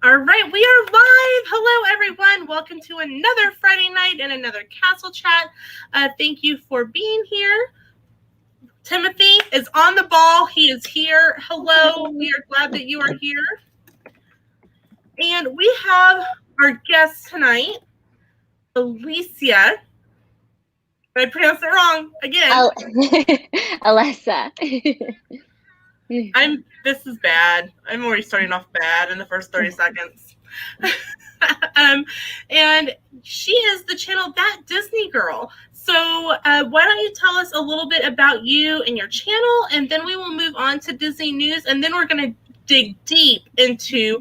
All right, we are live. Hello, everyone. Welcome to another Friday night and another Castle Chat. Thank you for being here. Timothy is on the ball. He is here. Hello. We are glad that you are here. And we have our guest tonight, Alicia. Did I pronounce it wrong again? Alessa. This is bad. I'm already starting off bad in the first 30 seconds. And she is the channel ThatDisGirl. So why don't you tell us a little bit about you and your channel, and then we will move on to Disney news, and then we're going to dig deep into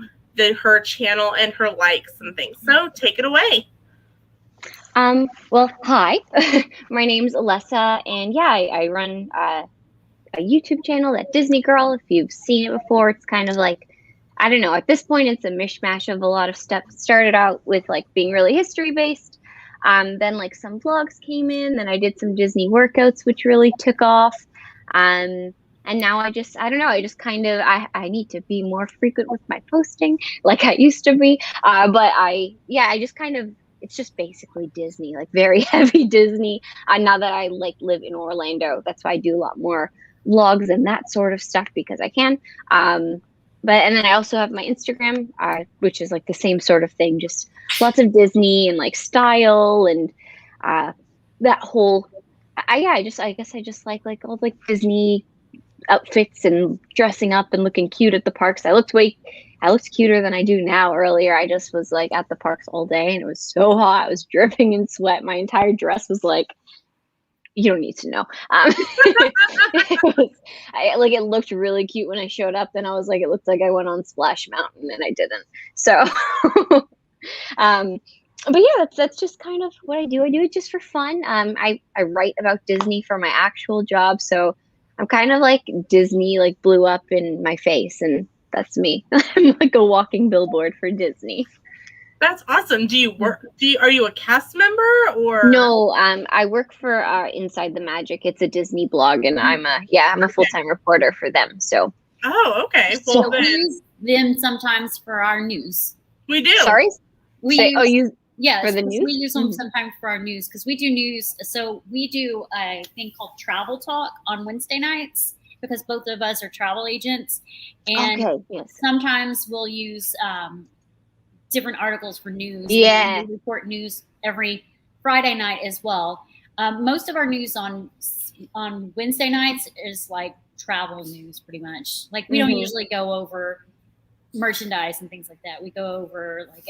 her channel and her likes and things. So take it away. Well, hi. My name's Alessa, and yeah, I run a YouTube channel, ThatDisGirl. If you've seen it before, it's kind of like, I don't know, at this point it's a mishmash of a lot of stuff. Started out with like being really history based. Then like some vlogs came in, then I did some Disney workouts, which really took off. And now I just kind of, I need to be more frequent with my posting like I used to be. But I just kind of, it's just basically Disney, like very heavy Disney. Now that I like live in Orlando, that's why I do a lot more vlogs and that sort of stuff because I can. And then I also have my Instagram, which is like the same sort of thing, just lots of Disney and like style and that whole. I guess I just like all like Disney outfits and dressing up and looking cute at the parks. I looked cuter than I do now. Earlier, I just was like at the parks all day and it was so hot. I was dripping in sweat. My entire dress was like, you don't need to know. It looked really cute when I showed up. Then I was like, it looked like I went on Splash Mountain and I didn't. So, but yeah, that's just kind of what I do. I do it just for fun. I write about Disney for my actual job. So I'm kind of like Disney, like blew up in my face, and that's me. I'm like a walking billboard for Disney. That's awesome. Do you work? Are you a cast member or? No, I work for Inside the Magic. It's a Disney blog, and I'm a full-time reporter for them. So. Oh, okay. Well, so we use them sometimes for our news. We do. Sorry. Yeah, for the news? We use them sometimes for our news because we do news. So we do a thing called Travel Talk on Wednesday nights because both of us are travel agents, and sometimes we'll use different articles for news. Yeah, we report news every Friday night as well. Most of our news on Wednesday nights is like travel news, pretty much. Like we don't usually go over merchandise and things like that. We go over like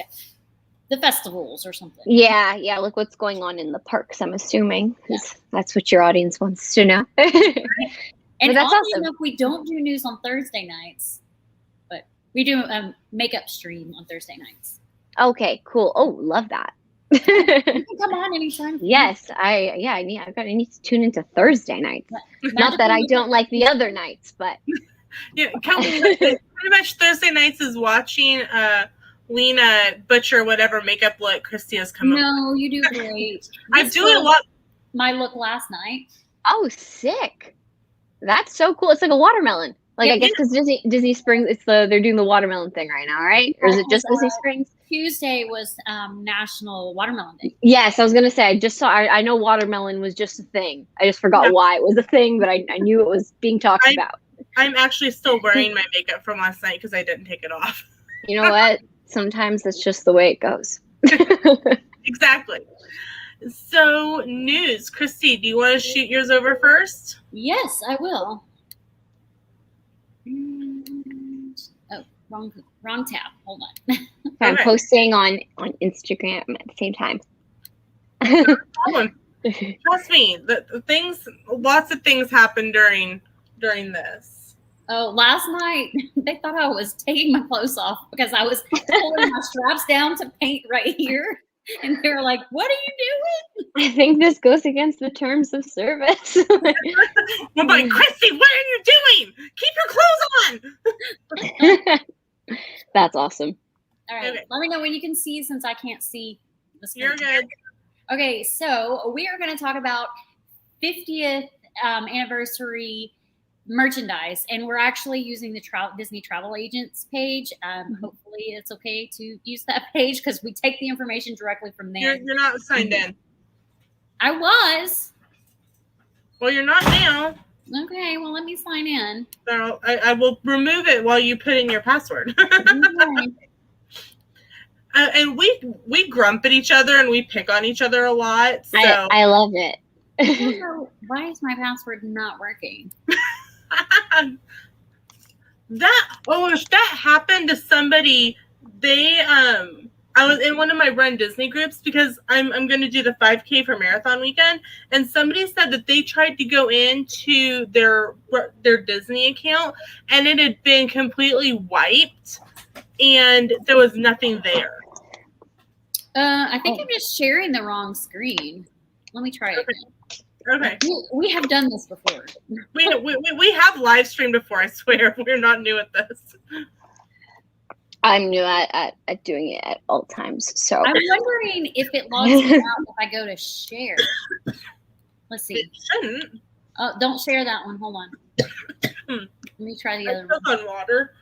the festivals or something. Yeah, like what's going on in the parks, I'm assuming, because that's what your audience wants to know. And that's awesome. Enough, we don't do news on Thursday nights, but we do a makeup stream on Thursday nights. Okay, cool. Oh, love that. You can come on anytime. Yes, I need to tune into Thursday nights. Not that I don't like the other nights, but yeah, pretty much Thursday nights is watching Lena butcher whatever makeup look Christy has come up with. No, you do great. I'm doing a lot. My look last night. Oh, sick. That's so cool. It's like a watermelon. Like, I guess because Disney Springs, they're doing the watermelon thing right now, right? Or is it just Disney Springs? Tuesday was National Watermelon Day. Yes, I was gonna say I just saw. I know watermelon was just a thing. I just forgot why it was a thing, but I knew it was being talked about. I'm actually still wearing my makeup from last night because I didn't take it off. You know what? Sometimes that's just the way it goes. Exactly. So, news. Christy, do you want to shoot yours over first? Yes, I will. Oh, wrong tab. Hold on. I'm posting on Instagram at the same time. Trust me, lots of things happened during this. Oh, last night they thought I was taking my clothes off because I was pulling my straps down to paint right here. And they're like, what are you doing? I think this goes against the terms of service. I'm like, Christy, what are you doing? Keep your clothes on. That's awesome. All right. Okay. Let me know when you can see since I can't see the screen. You're good. Okay, so we are going to talk about 50th anniversary merchandise, and we're actually using the Disney travel agents page. Hopefully it's okay to use that page because we take the information directly from there. You're not signed in. I was. Well, you're not now. Okay, well, let me sign in. So I will remove it while you put in your password. Okay. And we grump at each other and we pick on each other a lot. So I love it. Why is my password not working? If that happened to somebody, I was in one of my Run Disney groups because I'm going to do the 5K for marathon weekend, and somebody said that they tried to go into their Disney account and it had been completely wiped and there was nothing there. I think I'm just sharing the wrong screen. Let me try it again. Okay. We have done this before. We have live streamed before, I swear. We're not new at this. I'm new at doing it at all times. So I'm wondering if it logs me out if I go to share. Let's see. It shouldn't. Oh, don't share that one. Hold on. Let me try the other one. On water.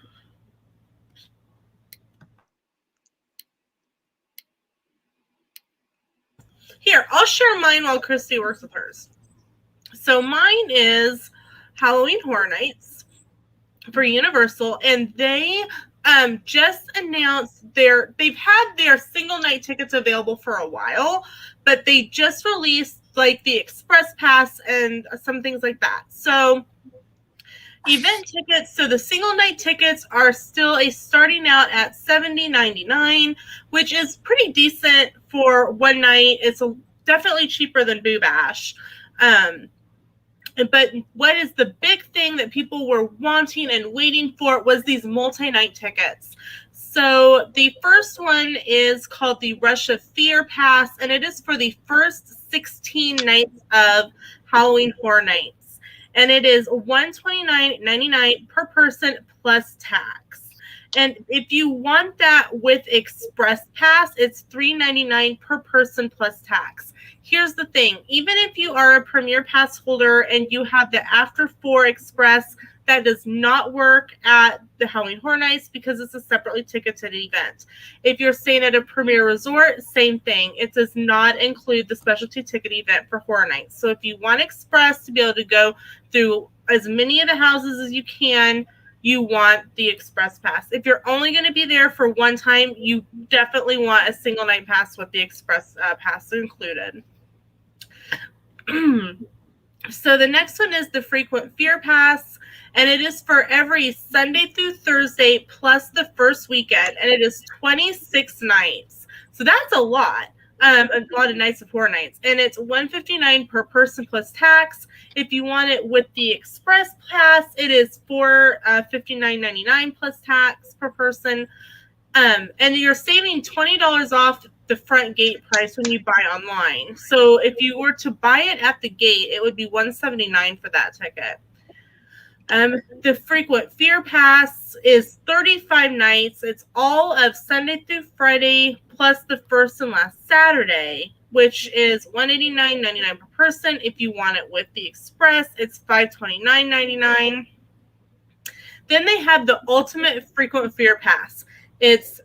Here, I'll share mine while Christy works with hers. So mine is Halloween Horror Nights for Universal, and they just announced they've had their single night tickets available for a while, but they just released like the Express Pass and some things like that. So event tickets, so the single night tickets are still starting out at $70.99, which is pretty decent for one night. It's definitely cheaper than Boo Bash. But what is the big thing that people were wanting and waiting for was these multi-night tickets. So the first one is called the Rush of Fear Pass, and it is for the first 16 nights of Halloween Horror Nights. And it is $129.99 per person plus tax. And if you want that with Express Pass, it's $3.99 per person plus tax. Here's the thing. Even if you are a Premier Pass holder and you have the After 4 Express, that does not work at the Halloween Horror Nights because it's a separately ticketed event. If you're staying at a Premier Resort, same thing. It does not include the specialty ticket event for Horror Nights. So if you want Express to be able to go through as many of the houses as you can, you want the Express Pass. If you're only going to be there for one time, you definitely want a single night pass with the Express Pass included. So the next one is the Frequent Fear Pass, and it is for every Sunday through Thursday plus the first weekend, and it is 26 nights. So that's a lot of nights of Horror Nights, and it's $159 per person plus tax. If you want it with the Express Pass, it is $59.99 plus tax per person, and you're saving $20 off the front gate price when you buy online. So if you were to buy it at the gate, it would be $179 for that ticket. The Frequent Fear Pass is 35 nights. It's all of Sunday through Friday plus the first and last Saturday, which is $189.99 per person. If you want it with the Express, it's $529.99. Then they have the Ultimate Frequent Fear Pass. It's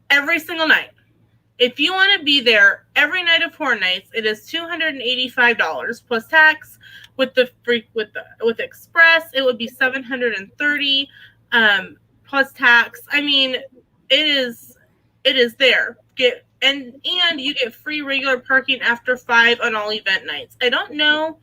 every single night. If you want to be there every night of Horror Nights, it is $285 plus tax. With Express, it would be $730 plus tax. I mean, it is there. And you get free regular parking after 5 on all event nights. I don't know.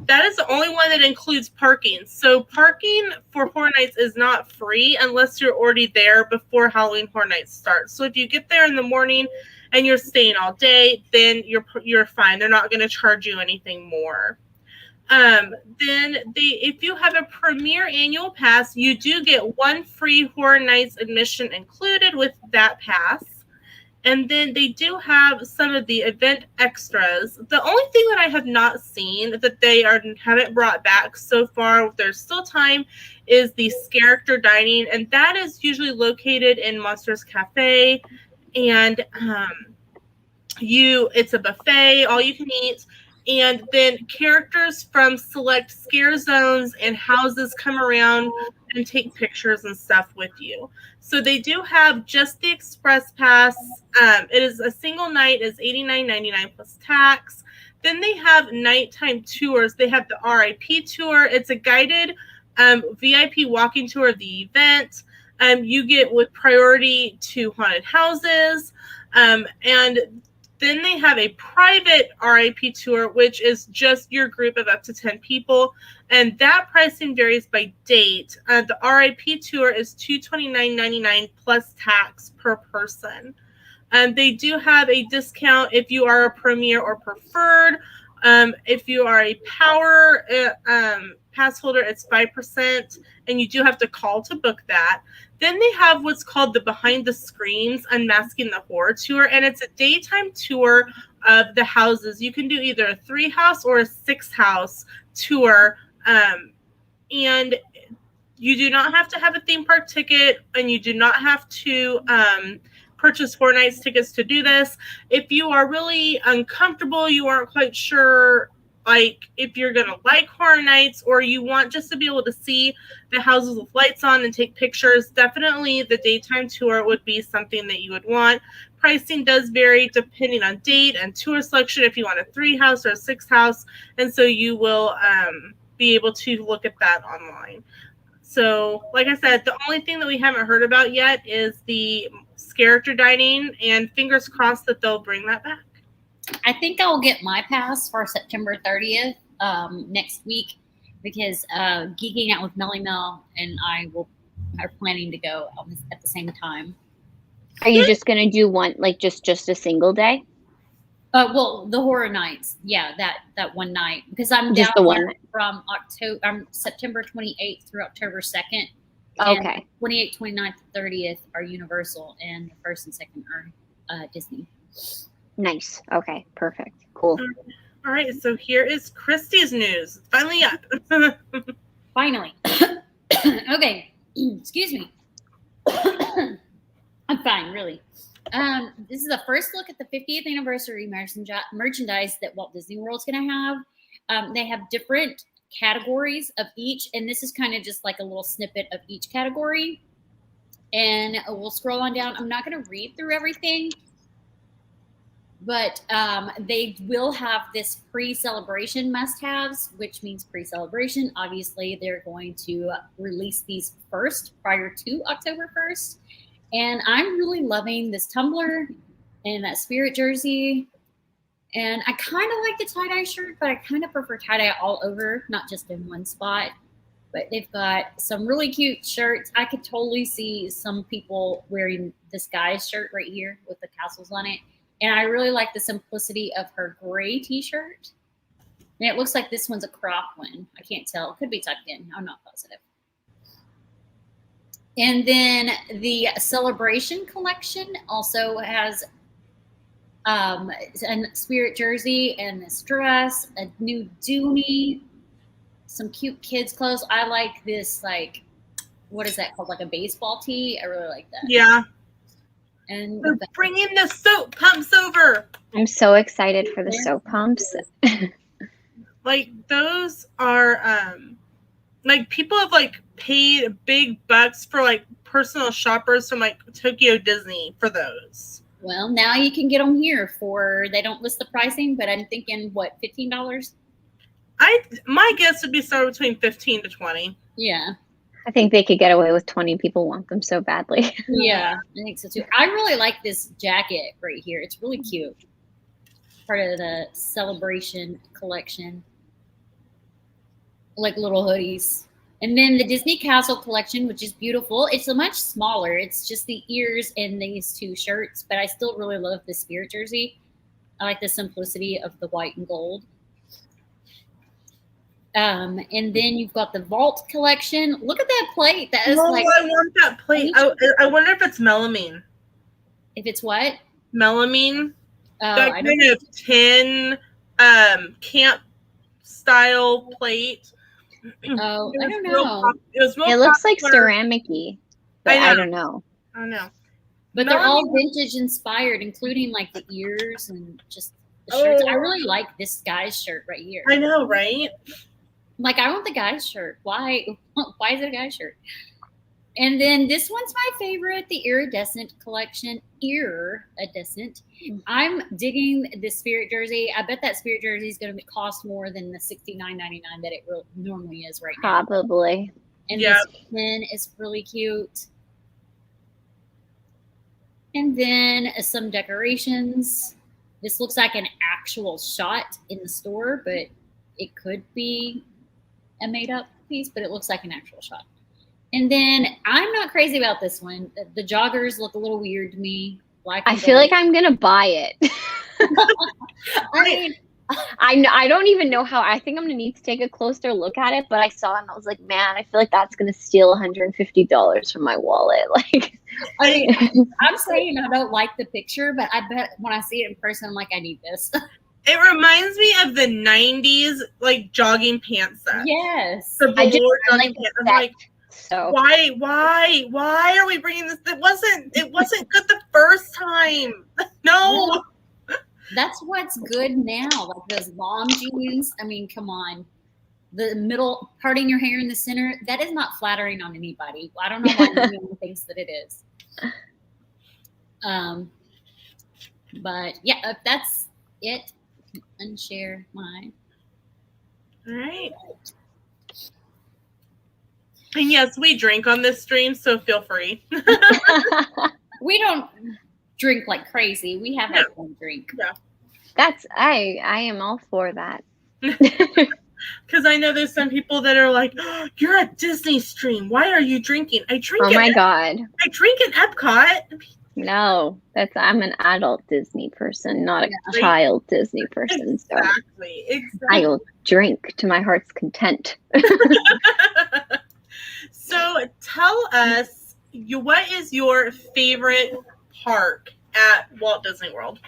That is the only one that includes parking. So parking for Horror Nights is not free unless you're already there before Halloween Horror Nights starts. So if you get there in the morning and you're staying all day, then you're fine. They're not going to charge you anything more. If you have a Premier Annual Pass, you do get one free Horror Nights admission included with that pass. And then they do have some of the event extras. The only thing that I have not seen that they haven't brought back so far, there's still time, is the character dining, and that is usually located in Monsters Cafe. And it's a buffet, all you can eat, And then characters from select scare zones and houses come around and take pictures and stuff with you. So they do have just the express pass. It is a single night, is $89.99 plus tax. Then they have nighttime tours. They have the RIP tour. It's a guided VIP walking tour of the event. You get with priority to haunted houses. And then they have a private RIP tour, which is just your group of up to 10 people. And that pricing varies by date. The RIP tour is $229.99 plus tax per person. They do have a discount if you are a premier or preferred. If you are a power pass holder, it's 5%, and you do have to call to book that. Then they have what's called the Behind the Screens Unmasking the Horror Tour, and it's a daytime tour of the houses. You can do either a 3-house or a 6-house tour, and you do not have to have a theme park ticket, and you do not have to purchase 4 nights tickets to do this. If you are really uncomfortable, you aren't quite sure like if you're gonna like horror nights, or you want just to be able to see the houses with lights on and take pictures, definitely the daytime tour would be something that you would want. Pricing does vary depending on date and tour selection, if you want a 3-house or a 6-house, and so you will be able to look at that online. So like I said, the only thing that we haven't heard about yet is the character dining, and fingers crossed that they'll bring that back. I think I'll get my pass for September 30th next week, because Geeking Out with Melly Mel and I are planning to go at the same time. Are you just going to do one, like just a single day? Well, the horror nights, yeah, that one night, because I'm Just down the one from September 28th through October 2nd. Okay. 28th, 29th, 30th are Universal, and the 1st and 2nd are Disney. Nice. Okay. Perfect. Cool. All right. So here is Christy's news. It's finally up. Finally. Okay. Excuse me. I'm fine, really. This is the first look at the 50th anniversary merchandise that Walt Disney World's going to have. They have different categories of each, and this is kind of just like a little snippet of each category. And we'll scroll on down. I'm not going to read through everything, but they will have this pre-celebration must-haves, which means pre-celebration. Obviously, they're going to release these first prior to October 1st. And I'm really loving this tumbler and that spirit jersey. And I kind of like the tie-dye shirt, but I kind of prefer tie-dye all over, not just in one spot. But they've got some really cute shirts. I could totally see some people wearing this guy's shirt right here with the castles on it. And I really like the simplicity of her gray t-shirt. And it looks like this one's a crop one. I can't tell. It could be tucked in. I'm not positive. And then the Celebration collection also has a spirit jersey and this dress, a new Dooney, some cute kids clothes. I like this, like, what is that called? Like a baseball tee. I really like that. Yeah. And they're bringing the soap pumps over. I'm so excited for the soap pumps. Like those are like people have like paid big bucks for like personal shoppers from like Tokyo Disney for those. Well, now you can get them here for, they don't list the pricing, but I'm thinking what, $15? My guess would be somewhere between 15 to 20. Yeah. I think they could get away with 20. People want them so badly. Yeah, I think so too. I really like this jacket right here. It's really cute. Part of the Celebration collection. Like little hoodies. And then the Disney Castle collection, which is beautiful. It's a much smaller. It's just the ears and these two shirts, but I still really love the spirit jersey. I like the simplicity of the white and gold. And then you've got the Vault collection. Look at that plate. That is I like, want that plate. I wonder if it's melamine. if it's what? Melamine. That I kind of tin camp style plate. Oh, I don't know. It looks like ceramic-y, but I don't know. I don't know. But they're all vintage inspired, including like the ears and just the shirts. I Oh. really like this guy's shirt right here. I know, right? Like, I want the guy's shirt. Why is it a guy's shirt? And then this one's my favorite, the Iridescent collection. Iridescent. I'm digging the Spirit jersey. I bet that Spirit jersey is going to cost more than the $69.99 that it normally is right now. Probably. And Yeah. this pin is really cute. And then some decorations. This looks like an actual shot in the store, but it could be a made-up piece, but it looks like an actual shot. And then I'm not crazy about this one. The joggers look a little weird to me. I feel like I'm gonna buy it. I mean, I don't even know how. I think I'm gonna need to take a closer look at it. But I saw it and I was like, man, I feel like that's gonna steal $150 from my wallet. Like, I'm saying I don't like the picture, but I bet when I see it in person, I'm like, I need this. It reminds me of the 90s, like, jogging pants set. Yes. The I just velour like jogging pants. I'm that. like, So why are we bringing this? It wasn't good the first time. No. That's what's good now. Like those long jeans. I mean, come on. The middle, parting your hair in the center, that is not flattering on anybody. I don't know why anyone thinks that it is. But yeah, if that's it, unshare mine. All right. And yes, we drink on this stream, so feel free. We don't drink like crazy. We have our own drink. Yeah. I am all for that. Because I know there's some people that are like, oh, you're a Disney stream. Why are you drinking? I drink. Oh my God. I drink in Epcot. No, I'm an adult Disney person, not a child Disney person. Exactly. I will drink to my heart's content. So tell us, what is your favorite park at Walt Disney World?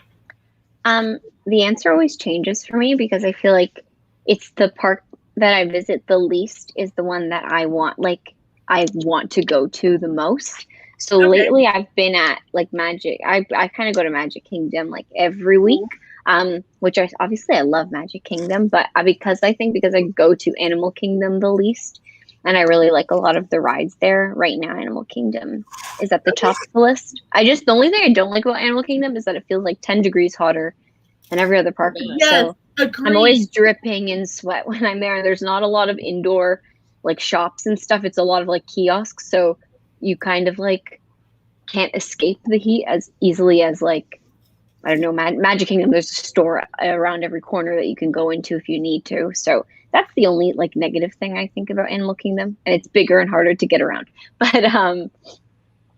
The answer always changes for me because I feel like it's the park that I visit the least is the one that I want to go to the most. So lately I've been at like Magic. I kind of go to Magic Kingdom like every week, which I love Magic Kingdom, but because I go to Animal Kingdom the least, and I really like a lot of the rides there right now. Animal Kingdom is at the top of the list. The only thing I don't like about Animal Kingdom is that it feels like 10 degrees hotter than every other park. Yes, so agreed. I'm always dripping in sweat when I'm there. There's not a lot of indoor like shops and stuff. It's a lot of like kiosks. So you kind of like can't escape the heat as easily as like, I don't know, Magic Kingdom. There's a store around every corner that you can go into if you need to. So that's the only like negative thing I think about Animal Kingdom, and it's bigger and harder to get around. But unless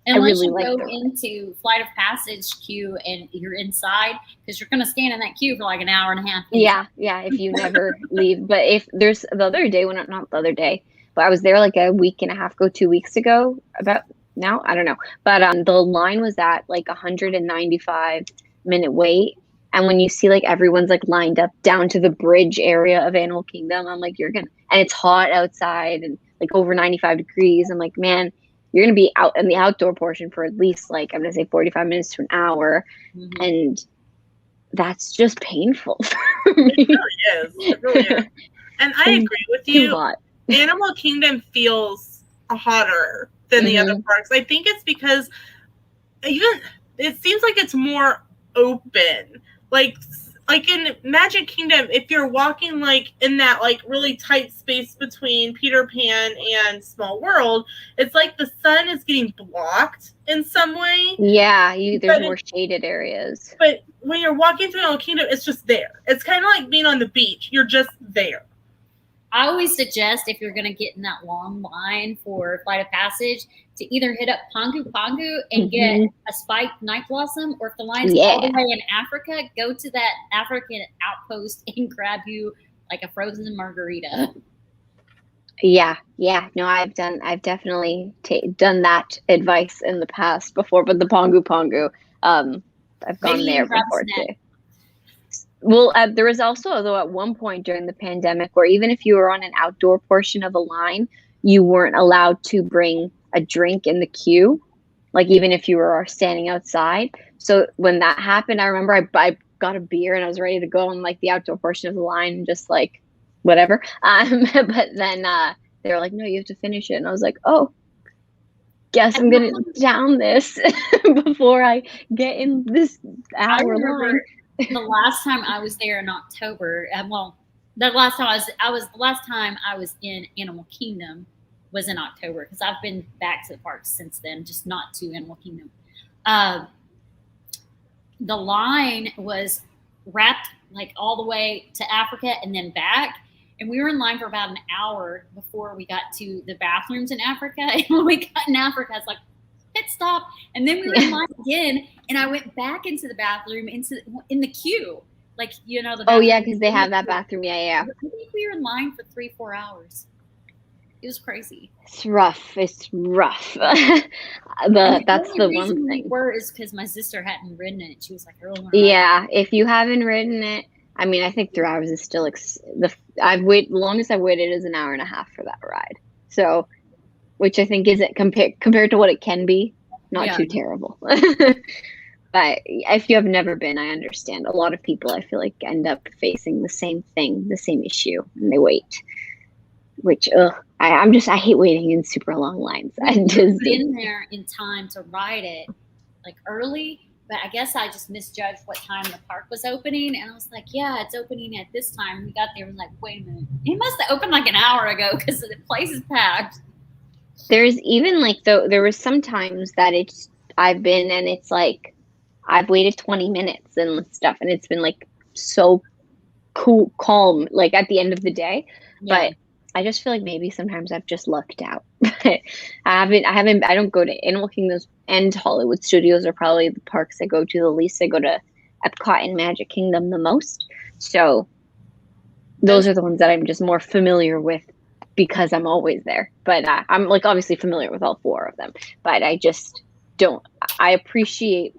really you like go into Flight of Passage queue and you're inside, because you're going to stand in that queue for like an hour and a half. Yeah, if you never leave. But if there's the other day, not the other day, but I was there like a week and a half ago, 2 weeks ago. About now, I don't know. But the line was at like 195-minute wait. And when you see like everyone's like lined up down to the bridge area of Animal Kingdom, I'm like, and it's hot outside and like over 95 degrees. I'm like, man, you're going to be out in the outdoor portion for at least like, I'm going to say 45 minutes to an hour. Mm-hmm. And that's just painful for me. It really is. It really is. And I agree with you. Animal Kingdom feels hotter than the other parks. I think it's because it seems like it's more open. Like in Magic Kingdom, if you're walking like in that like really tight space between Peter Pan and Small World, it's like the sun is getting blocked in some way. Yeah, there's more shaded areas. But when you're walking through Animal Kingdom, it's just there. It's kind of like being on the beach. You're just there. I always suggest if you're going to get in that long line for Flight of Passage to either hit up Pongu Pongu and get a spiked night blossom, or if the line's all the way in Africa, go to that African outpost and grab you like a frozen margarita. Yeah. No, I've definitely done that advice in the past before, but the Pongu Pongu, I've gone there before too. Well, there was also, though, at one point during the pandemic where even if you were on an outdoor portion of a line, you weren't allowed to bring a drink in the queue, like even if you were standing outside. So when that happened, I remember I got a beer and I was ready to go on like the outdoor portion of the line, just like whatever. But then they were like, no, you have to finish it. And I was like, oh, guess I'm going to down this before I get in this hour line. The last time I was there in October, the last time I was in Animal Kingdom was in October, because I've been back to the park since then, just not to Animal Kingdom. The line was wrapped like all the way to Africa and then back. And we were in line for about an hour before we got to the bathrooms in Africa. And when we got in Africa, I was like, pit stop. And then we were in line again. And I went back into the bathroom, in the queue. Like, you know, the bathroom. Oh, yeah, because they have that bathroom. Yeah. I think we were in line for 3-4 hours. It was crazy. It's rough. That's the one thing. Is because my sister hadn't ridden it. She was like, yeah, if you haven't ridden it, I mean, I think 3 hours is still the longest I've waited is an hour and a half for that ride. So, which I think isn't compared to what it can be, not too terrible. But if you have never been, I understand. A lot of people, I feel like, end up facing the same thing, the same issue, and they wait. Which, I hate waiting in super long lines. I just been there in time to ride it, like early. But I guess I just misjudged what time the park was opening. And I was like, yeah, it's opening at this time. We got there and was like, wait a minute. It must have opened like an hour ago because the place is packed. There's even like, there was some times that I've been and it's like, I've waited 20 minutes and stuff. And it's been like so cool, calm, like at the end of the day. Yeah. But I just feel like maybe sometimes I've just lucked out. I don't go to Animal Kingdoms and Hollywood Studios are probably the parks I go to the least. I go to Epcot and Magic Kingdom the most. So those are the ones that I'm just more familiar with because I'm always there. But I'm like obviously familiar with all 4 of them. But I just I appreciate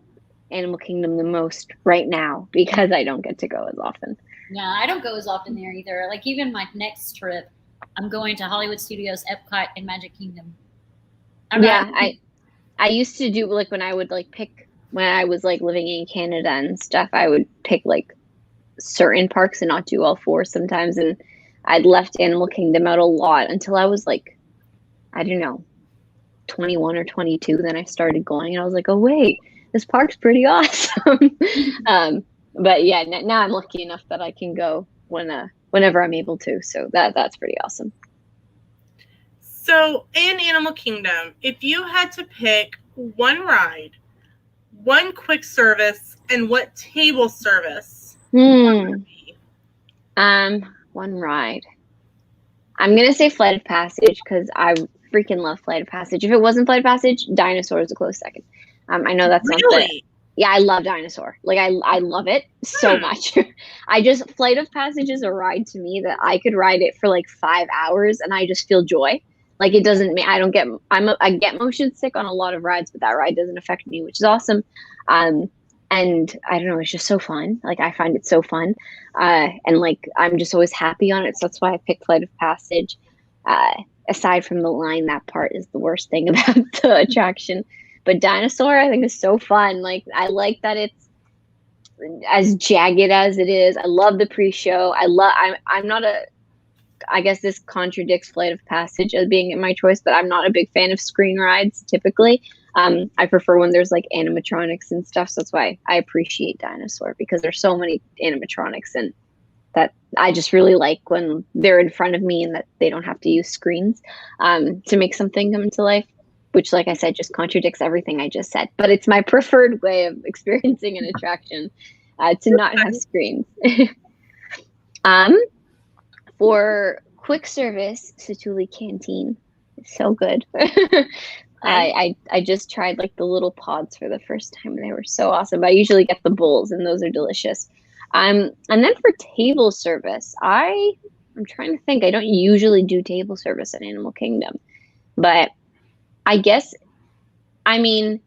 Animal Kingdom the most right now because I don't get to go as often. No, I don't go as often there either. Like even my next trip, I'm going to Hollywood Studios, Epcot, and Magic Kingdom. I used to do like when I would like pick when I was like living in Canada and stuff, I would pick like certain parks and not do all 4 sometimes. And I'd left Animal Kingdom out a lot until I was like, I don't know, 21 or 22. Then I started going and I was like, oh wait, this park's pretty awesome. But yeah, now I'm lucky enough that I can go whenever I'm able to. So that's pretty awesome. So in Animal Kingdom, if you had to pick one ride, one quick service, and what table service would it be? One ride. I'm going to say Flight of Passage because I freaking love Flight of Passage. If it wasn't Flight of Passage, Dinosaur is a close second. I know that's really? Yeah, I love Dinosaur. Like I love it so much. Flight of Passage is a ride to me that I could ride it for like 5 hours and I just feel joy. Like it doesn't I get motion sick on a lot of rides, but that ride doesn't affect me, which is awesome. And I don't know, it's just so fun. Like I find it so fun. And like I'm just always happy on it. So that's why I picked Flight of Passage. Aside from the line, that part is the worst thing about the attraction. But Dinosaur, I think, is so fun. Like, I like that it's as jagged as it is. I love the pre-show. I'm not I guess this contradicts Flight of Passage as being my choice, but I'm not a big fan of screen rides typically. I prefer when there's like animatronics and stuff. So that's why I appreciate Dinosaur because there's so many animatronics and that I just really like when they're in front of me and that they don't have to use screens to make something come to life. Which, like I said, just contradicts everything I just said. But it's my preferred way of experiencing an attraction to not have screens. For quick service, Satuli Canteen is so good. I just tried like the little pods for the first time. They were so awesome. I usually get the bowls, and those are delicious. And then for table service, I'm trying to think. I don't usually do table service at Animal Kingdom, but I guess, I mean,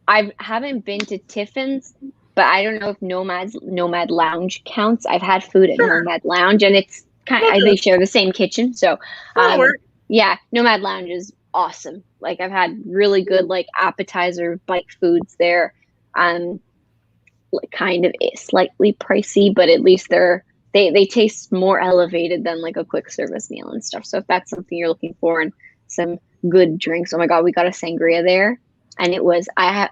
I haven't been to Tiffin's, but I don't know if Nomad Lounge counts. I've had food at Nomad Lounge, and it's they share the same kitchen. So, yeah, Nomad Lounge is awesome. Like I've had really good like appetizer bite foods there. like kind of slightly pricey, but at least they taste more elevated than like a quick service meal and stuff. So if that's something you're looking for and some good drinks, oh my God, we got a sangria there, and it was I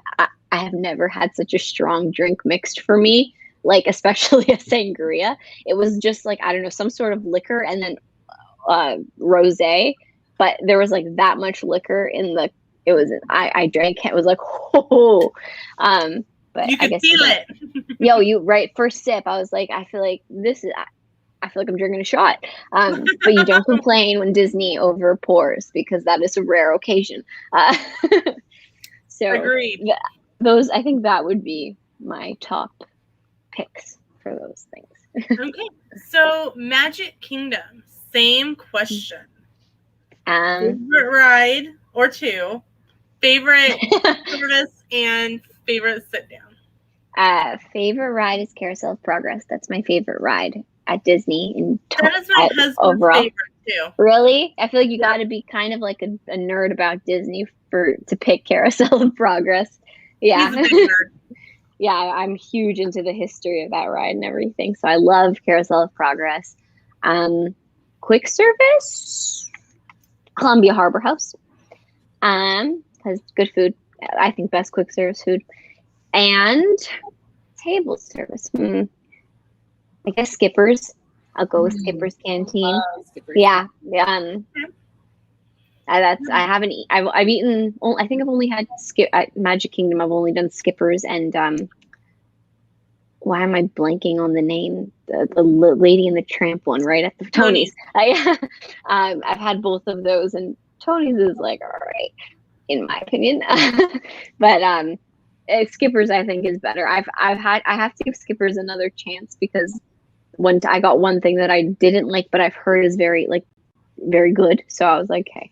have never had such a strong drink mixed for me, like especially a sangria. It was just like, I don't know, some sort of liquor and then rosé, but there was like that much liquor in the. It was I drank it was like oh, but You I could guess feel it. Yo, you right first sip. I was like, I feel like I feel like I'm drinking a shot. But you don't complain when Disney over pours because that is a rare occasion. So Agreed. those I think that would be my top picks for those things. Okay, so Magic Kingdom, same question. Favorite ride or two, favorite service, and favorite sit down. Favorite ride is Carousel of Progress. That's my favorite ride at Disney. That is my husband's overall. favorite too. Really? I feel like you got to be kind of like a nerd about Disney to pick Carousel of Progress. Yeah. He's a big nerd. Yeah, I'm huge into the history of that ride and everything. So I love Carousel of Progress. Quick service, Columbia Harbor House. Has good food. I think best quick service food. And table service. I guess Skipper's. I'll go with Skipper's Canteen. Skipper's. Yeah. I haven't. I've eaten. I think I've only had at Magic Kingdom. I've only done Skipper's and why am I blanking on the name? The Lady and the Tramp one, right at the Tony's. I've had both of those, and Tony's is like all right, in my opinion. But Skipper's I think is better. I have to give Skipper's another chance because I got one thing that I didn't like, but I've heard is very good. So I was like, hey,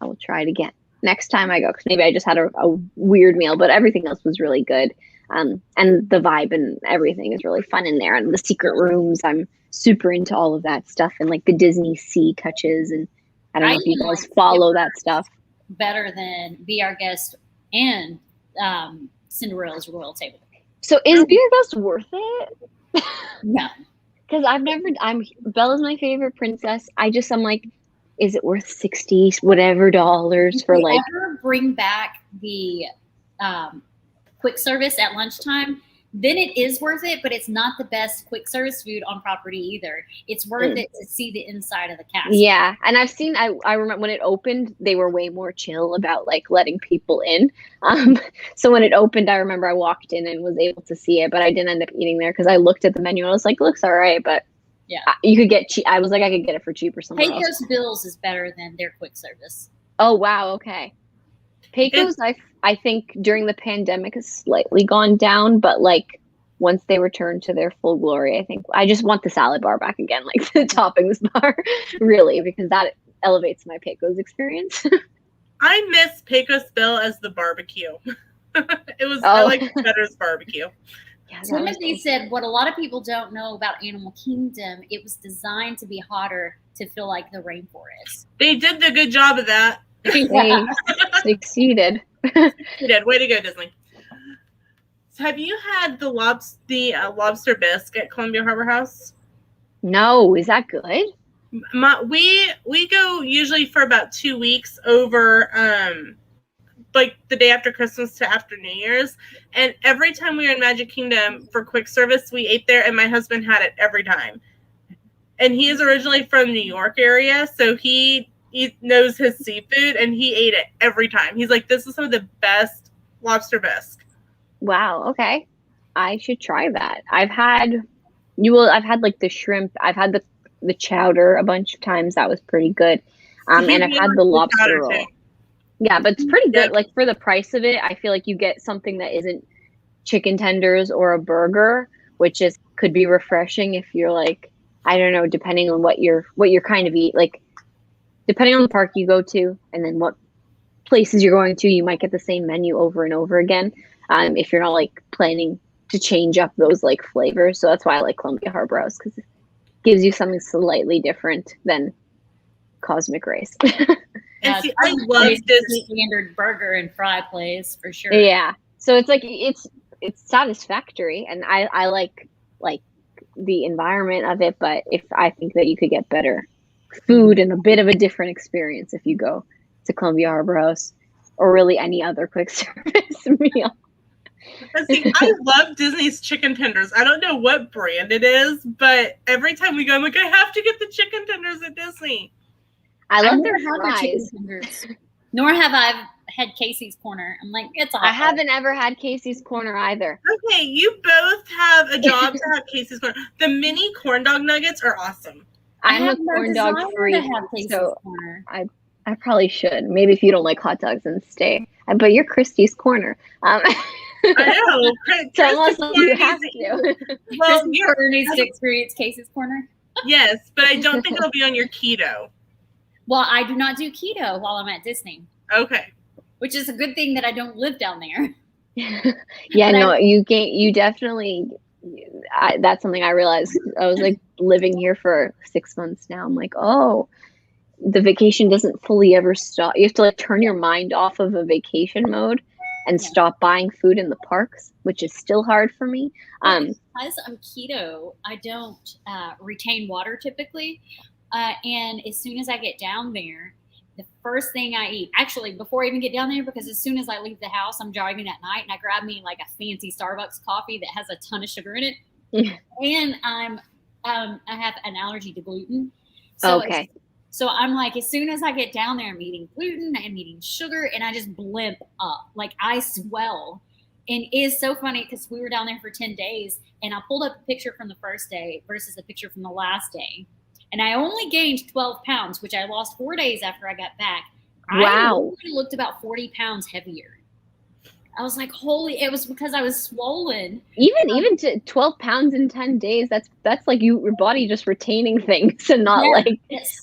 I will try it again next time I go, because maybe I just had a weird meal, but everything else was really good. And the vibe and everything is really fun in there. And the secret rooms, I'm super into all of that stuff, and like the Disney Sea touches. And I don't know if you guys follow that stuff. Better than Be Our Guest and Cinderella's Royal Table. So is Be Our Guest worth it? No. Because Bella's my favorite princess. I'm like, is it worth $60 whatever dollars for like? Ever bring back the quick service at lunchtime, then it is worth it, but it's not the best quick service food on property either. It's worth it to see the inside of the castle. Yeah, and I've seen. I remember when it opened, they were way more chill about like letting people in. So when it opened, I remember I walked in and was able to see it, but I didn't end up eating there because I looked at the menu and I was like, looks all right, but yeah, you could get cheap. I was like, I could get it for cheap or something. Pecos Bills is better than their quick service. Oh wow, okay. Pecos, I think during the pandemic has slightly gone down, but like once they return to their full glory, I think I just want the salad bar back again, like the toppings bar, really, because that elevates my Pecos experience. I miss Pecos Bill as the barbecue. I like Better's barbecue. Yeah, Timothy said what a lot of people don't know about Animal Kingdom, it was designed to be hotter to feel like the rainforest. They did the good job of that. They succeeded. You did. Way to go, Disney. So have you had the lobster bisque at Columbia Harbor House? No, is that good? We go usually for about 2 weeks over like the day after Christmas to after New Year's, and every time we were in Magic Kingdom for quick service, we ate there, and my husband had it every time. And he is originally from New York area, so he knows his seafood, and he ate it every time. He's like, this is some of the best lobster bisque. Wow, okay. I should try that. I've had like the shrimp. I've had the chowder a bunch of times. That was pretty good. And I've had the lobster roll. Yeah, but it's pretty good. Like for the price of it, I feel like you get something that isn't chicken tenders or a burger, which could be refreshing if you're like, I don't know, depending on what you're kind of eat, like depending on the park you go to and then what places you're going to, you might get the same menu over and over again. If you're not like planning to change up those like flavors. So that's why I like Columbia Harbor House, because it gives you something slightly different than Cosmic Race. And see, I love Disney standard burger and fry place for sure. Yeah. So it's like it's satisfactory, and I like the environment of it. But if I think that you could get better food and a bit of a different experience if you go to Columbia Harbor House or really any other quick service meal. See, I love Disney's chicken tenders. I don't know what brand it is, but every time we go, I'm like, I have to get the chicken tenders at Disney. I love I've their never had chicken fries. tenders. Nor have I had Casey's Corner. I'm like, it's awful. I haven't ever had Casey's Corner either. Okay, you both have a job to have Casey's Corner. The mini corn dog nuggets are awesome. I'm a have no corn dog desire freak, to have Casey's so Corner. I probably should. Maybe if you don't like hot dogs, then stay. But you're Christy's Corner. I know. So almost like you have to. Well, Christy's Corner needs to experience Casey's Corner. yes, but I don't think it'll be on your keto. Well, I do not do keto while I'm at Disney, Okay. which is a good thing that I don't live down there. Yeah, But no, you definitely. That's something I realized. I was like living here for 6 months now. I'm like, oh, the vacation doesn't fully ever stop. You have to like turn your mind off of a vacation mode and stop buying food in the parks, which is still hard for me. Because I'm keto, I don't retain water typically. And as soon as I get down there, the first thing I eat, actually, before I even get down there, because as soon as I leave the house, I'm driving at night and I grab me like a fancy Starbucks coffee that has a ton of sugar in it. And I have an allergy to gluten. So Okay. So I'm like, as soon as I get down there, I'm eating gluten, I'm eating sugar, and I just blimp up. Like I swell. And it is so funny because we were down there for 10 days and I pulled up a picture from the first day versus a picture from the last day. And I only gained 12 pounds, which I lost 4 days after I got back. Wow. I looked about 40 pounds heavier. I was like, holy, it was because I was swollen. Even to 12 pounds in 10 days, that's like your body just retaining things and not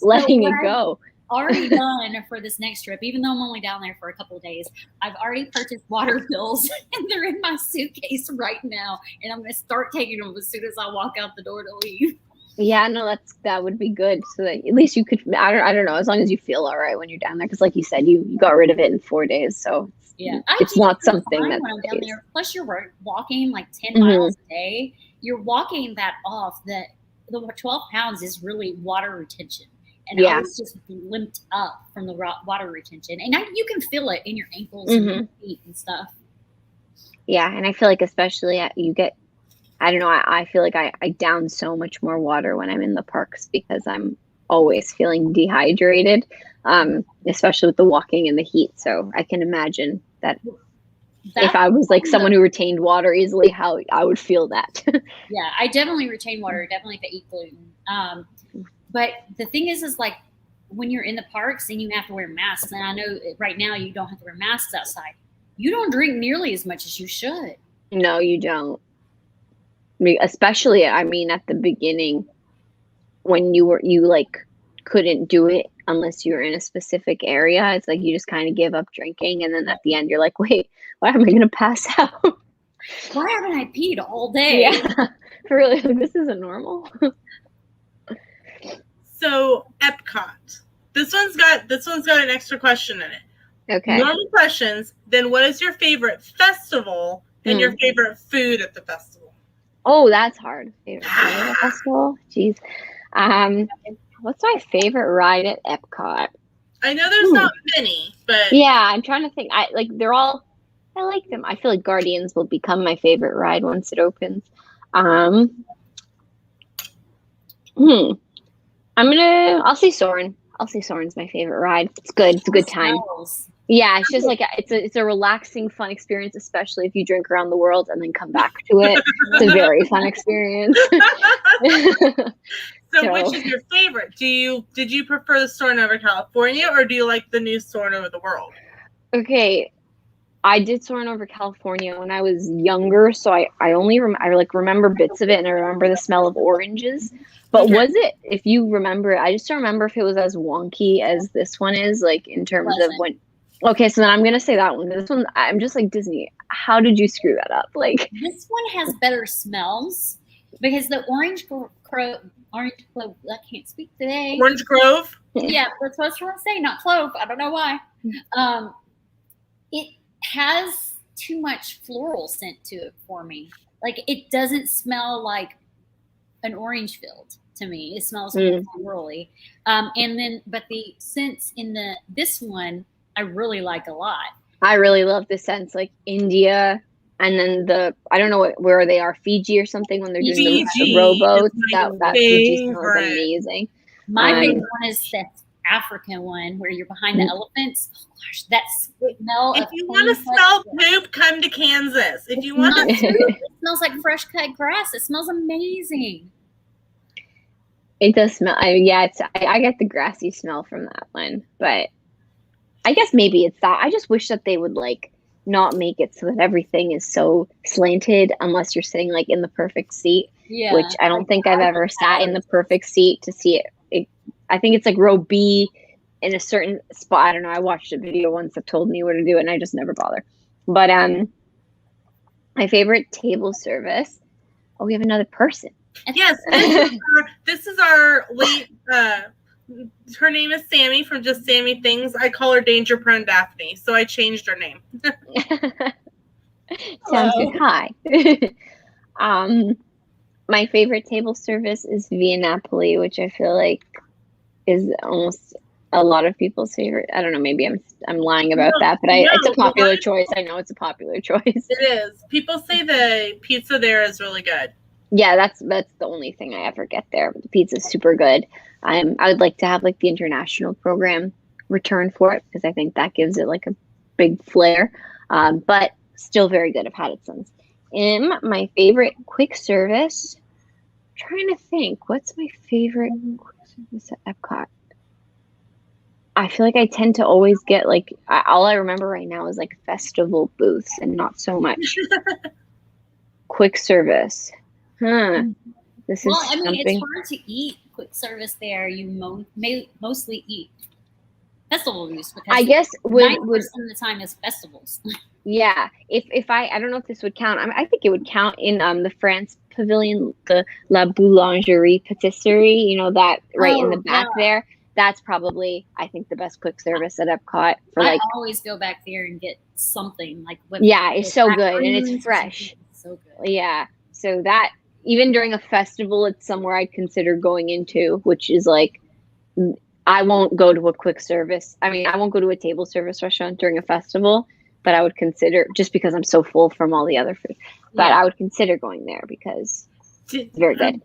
letting it go. Already done for this next trip, even though I'm only down there for a couple of days. I've already purchased water pills and they're in my suitcase right now. And I'm going to start taking them as soon as I walk out the door to leave. Yeah, no, that would be good. So that at least you could, I don't know, as long as you feel all right when you're down there. Because like you said, you got rid of it in 4 days. So yeah, it's not something that's when I'm down there. Plus, you're walking like 10 miles a day. You're walking that off. That the 12 pounds is really water retention, and I was just limped up from the water retention. And you can feel it in your ankles and your feet and stuff. Yeah, and I feel like especially you get, I don't know, I feel like I down so much more water when I'm in the parks because I'm always feeling dehydrated, especially with the walking and the heat. So I can imagine that if I was like someone who retained water easily, how I would feel that. Yeah, I definitely retain water, definitely if I eat gluten. But the thing is like when you're in the parks and you have to wear masks, and I know right now you don't have to wear masks outside, you don't drink nearly as much as you should. No, you don't. Especially, I mean, at the beginning when you like couldn't do it unless you were in a specific area. It's like you just kind of give up drinking, and then at the end you're like, wait, why am I gonna pass out? Why haven't I peed all day? Yeah, for really, like, this isn't normal. So Epcot, this one's got an extra question in it. Okay. Normal questions. Then, what is your favorite festival and your favorite food at the festival? Oh, that's hard. Favorite food at the festival? Jeez. What's my favorite ride at Epcot? I know there's not many, but yeah, I'm trying to think. I like them. I feel like Guardians will become my favorite ride once it opens. I'll say Soarin'. I'll say Soarin's my favorite ride. It's good. It's a good time. Yeah, it's just like it's a relaxing, fun experience, especially if you drink around the world and then come back to it. It's a very fun experience. So which is your favorite? Did you prefer the Soarin' over California, or do you like the new Soarin' over the world? Okay, I did Soarin' over California when I was younger, so I only remember bits of it, and I remember the smell of oranges. But was it, if you remember, I just don't remember if it was as wonky as this one is, like in terms of when. Okay, so then I'm gonna say that one. This one, I'm just like, Disney, how did you screw that up? Like, this one has better smells because the Orange Grove, I can't speak today. Orange Grove? Yeah, that's what I was trying to say, not Clove. I don't know why. It has too much floral scent to it for me. Like it doesn't smell like an orange field to me. It smells more florally. But the scents in this one I really like a lot. I really love the scents, like India, and then I don't know where they are, Fiji or something, when they're doing the rowboats. That Fiji smells amazing. My favorite one is the African one where you're behind the elephants. Oh gosh, that smell. If you want to smell poop, come to Kansas. If you want to it smells like fresh cut grass. It smells amazing. It does smell. I get the grassy smell from that one, but I guess maybe it's that. I just wish that they would like not make it so that everything is so slanted unless you're sitting like in the perfect seat, which I don't think I've ever sat in the perfect seat to see it. I think it's like row B in a certain spot. I don't know. I watched a video once that told me where to do it and I just never bother. But my favorite table service. Oh, we have another person. Yes, this is our late. Her name is Sami from Just Sami Things. I call her Danger Prone Daphne, so I changed her name. Sounds good. Hi. My favorite table service is Via Napoli, which I feel like is almost a lot of people's favorite. I don't know. Maybe I'm lying about that, but it's a popular choice. I know it's a popular choice. It is. People say the pizza there is really good. Yeah, that's the only thing I ever get there. But the pizza's super good. I would like to have like the international program return for it because I think that gives it like a big flair. But still very good. I've had it since. My favorite quick service. I'm trying to think, what's my favorite quick service at Epcot? I feel like I tend to always get like all I remember right now is like festival booths and not so much quick service. This is I mean, it's hard to eat quick service there. You mostly eat festival booths because I guess 90% of the time is festivals. Yeah, if I don't know if this would count. I think it would count in the France Pavilion, the La Boulangerie Patisserie. You know that in the back there. That's probably I think the best quick service at Epcot for I always go back there and get something like. It's so good and it's fresh. So good. Yeah, so that. Even during a festival, it's somewhere I'd consider going into, which is like, I won't go to a quick service. I mean, I won't go to a table service restaurant during a festival, but I would consider, just because I'm so full from all the other food, but I would consider going there because it's very good.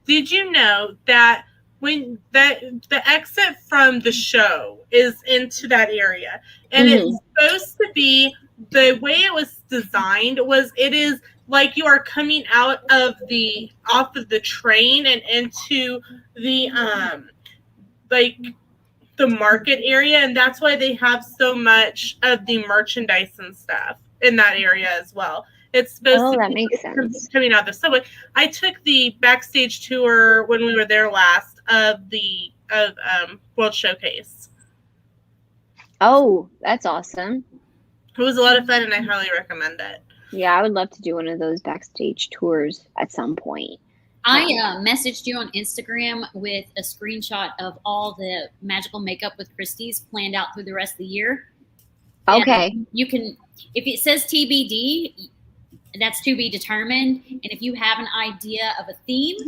Did you know that when the exit from the show is into that area, and it's supposed to be, the way it was designed was it is like you are coming off of the train and into the like the market area, and that's why they have so much of the merchandise and stuff in that area as well. It's supposed to that be makes sense. Coming out of the subway. I took the backstage tour when we were there last of the World Showcase. Oh, that's awesome. It was a lot of fun and I highly recommend it. Yeah, I would love to do one of those backstage tours at some point. I messaged you on Instagram with a screenshot of all the magical makeup with Christie's planned out through the rest of the year. Okay. And you can, if it says TBD, that's to be determined. And if you have an idea of a theme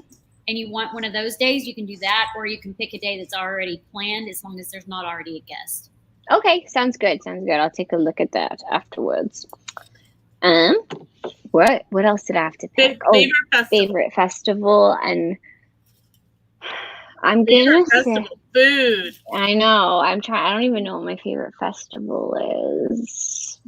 and you want one of those days, you can do that, or you can pick a day that's already planned as long as there's not already a guest. Okay, sounds good. I'll take a look at that afterwards. What else did I have to pick? Favorite festival, and I'm gonna say food. I know. I don't even know what my favorite festival is.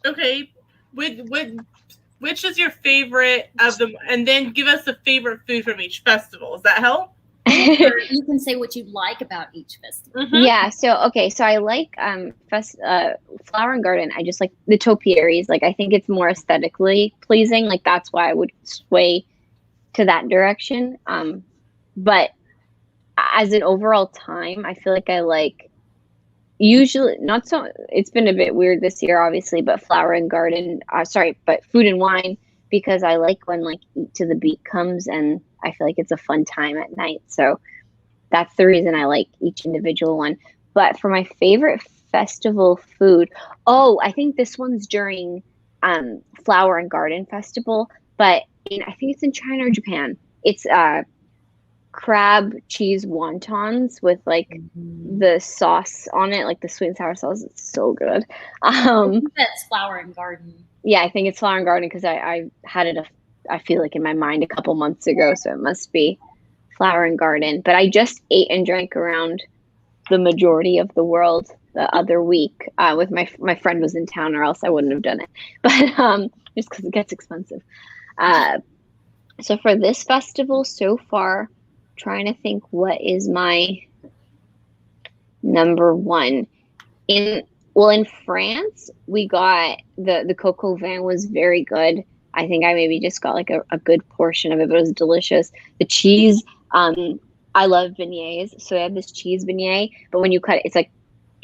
Okay, which is your favorite of them? And then give us a favorite food from each festival. Does that help? Or you can say what you like about each festival. Mm-hmm. Yeah. So I like Flower and Garden. I just like the topiaries. Like I think it's more aesthetically pleasing. Like that's why I would sway to that direction. But as an overall time, I feel like I like usually not so. It's been a bit weird this year, obviously, but Flower and Garden. But Food and Wine, because I like when like Eat to the Beat comes and I feel like it's a fun time at night. So that's the reason I like each individual one. But for my favorite festival food. Oh, I think this one's during Flower and Garden Festival, but I think it's in China or Japan. It's crab cheese wontons with like the sauce on it, like the sweet and sour sauce. It's so good. I think that's Flower and Garden. Yeah, I think it's Flower and Garden because I had it, I feel like in my mind a couple months ago, so it must be Flower and Garden. But I just ate and drank around the majority of the world the other week with my friend was in town, or else I wouldn't have done it. But just because it gets expensive. So for this festival so far, trying to think what is my number one. In France, we got the coco vin was very good. I think I maybe just got like a good portion of it, but it was delicious. The cheese, I love beignets, so I had this cheese beignet, but when you cut it, it's like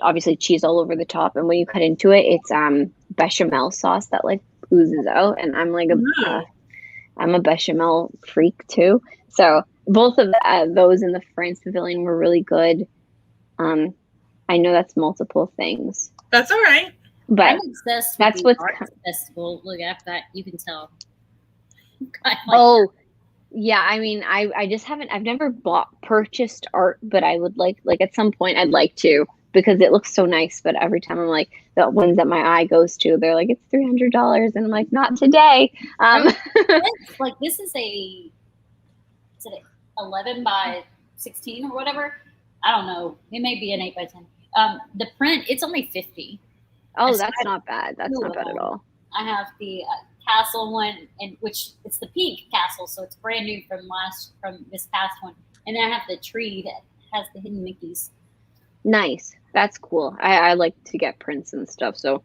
obviously cheese all over the top, and when you cut into it, it's bechamel sauce that like oozes out, and I'm like I'm a bechamel freak too. So both of those in the France Pavilion were really good. I know that's multiple things. That's all right. But I'm obsessed with that's the what's art festival. Look at that, you can tell. Yeah, I mean, I just haven't. I've never purchased art, but I would like at some point I'd like to because it looks so nice. But every time I'm like the ones that my eye goes to, they're like it's $300, and I'm like not today. Like this is it 11 by 16 or whatever? I don't know. It may be an 8 by 10. The print, it's only $50. Oh, that's not bad. That's not bad at all. I have the castle one, and which it's the pink castle, so it's brand new from this past one. And then I have the tree that has the hidden Mickeys. Nice. That's cool. I like to get prints and stuff, so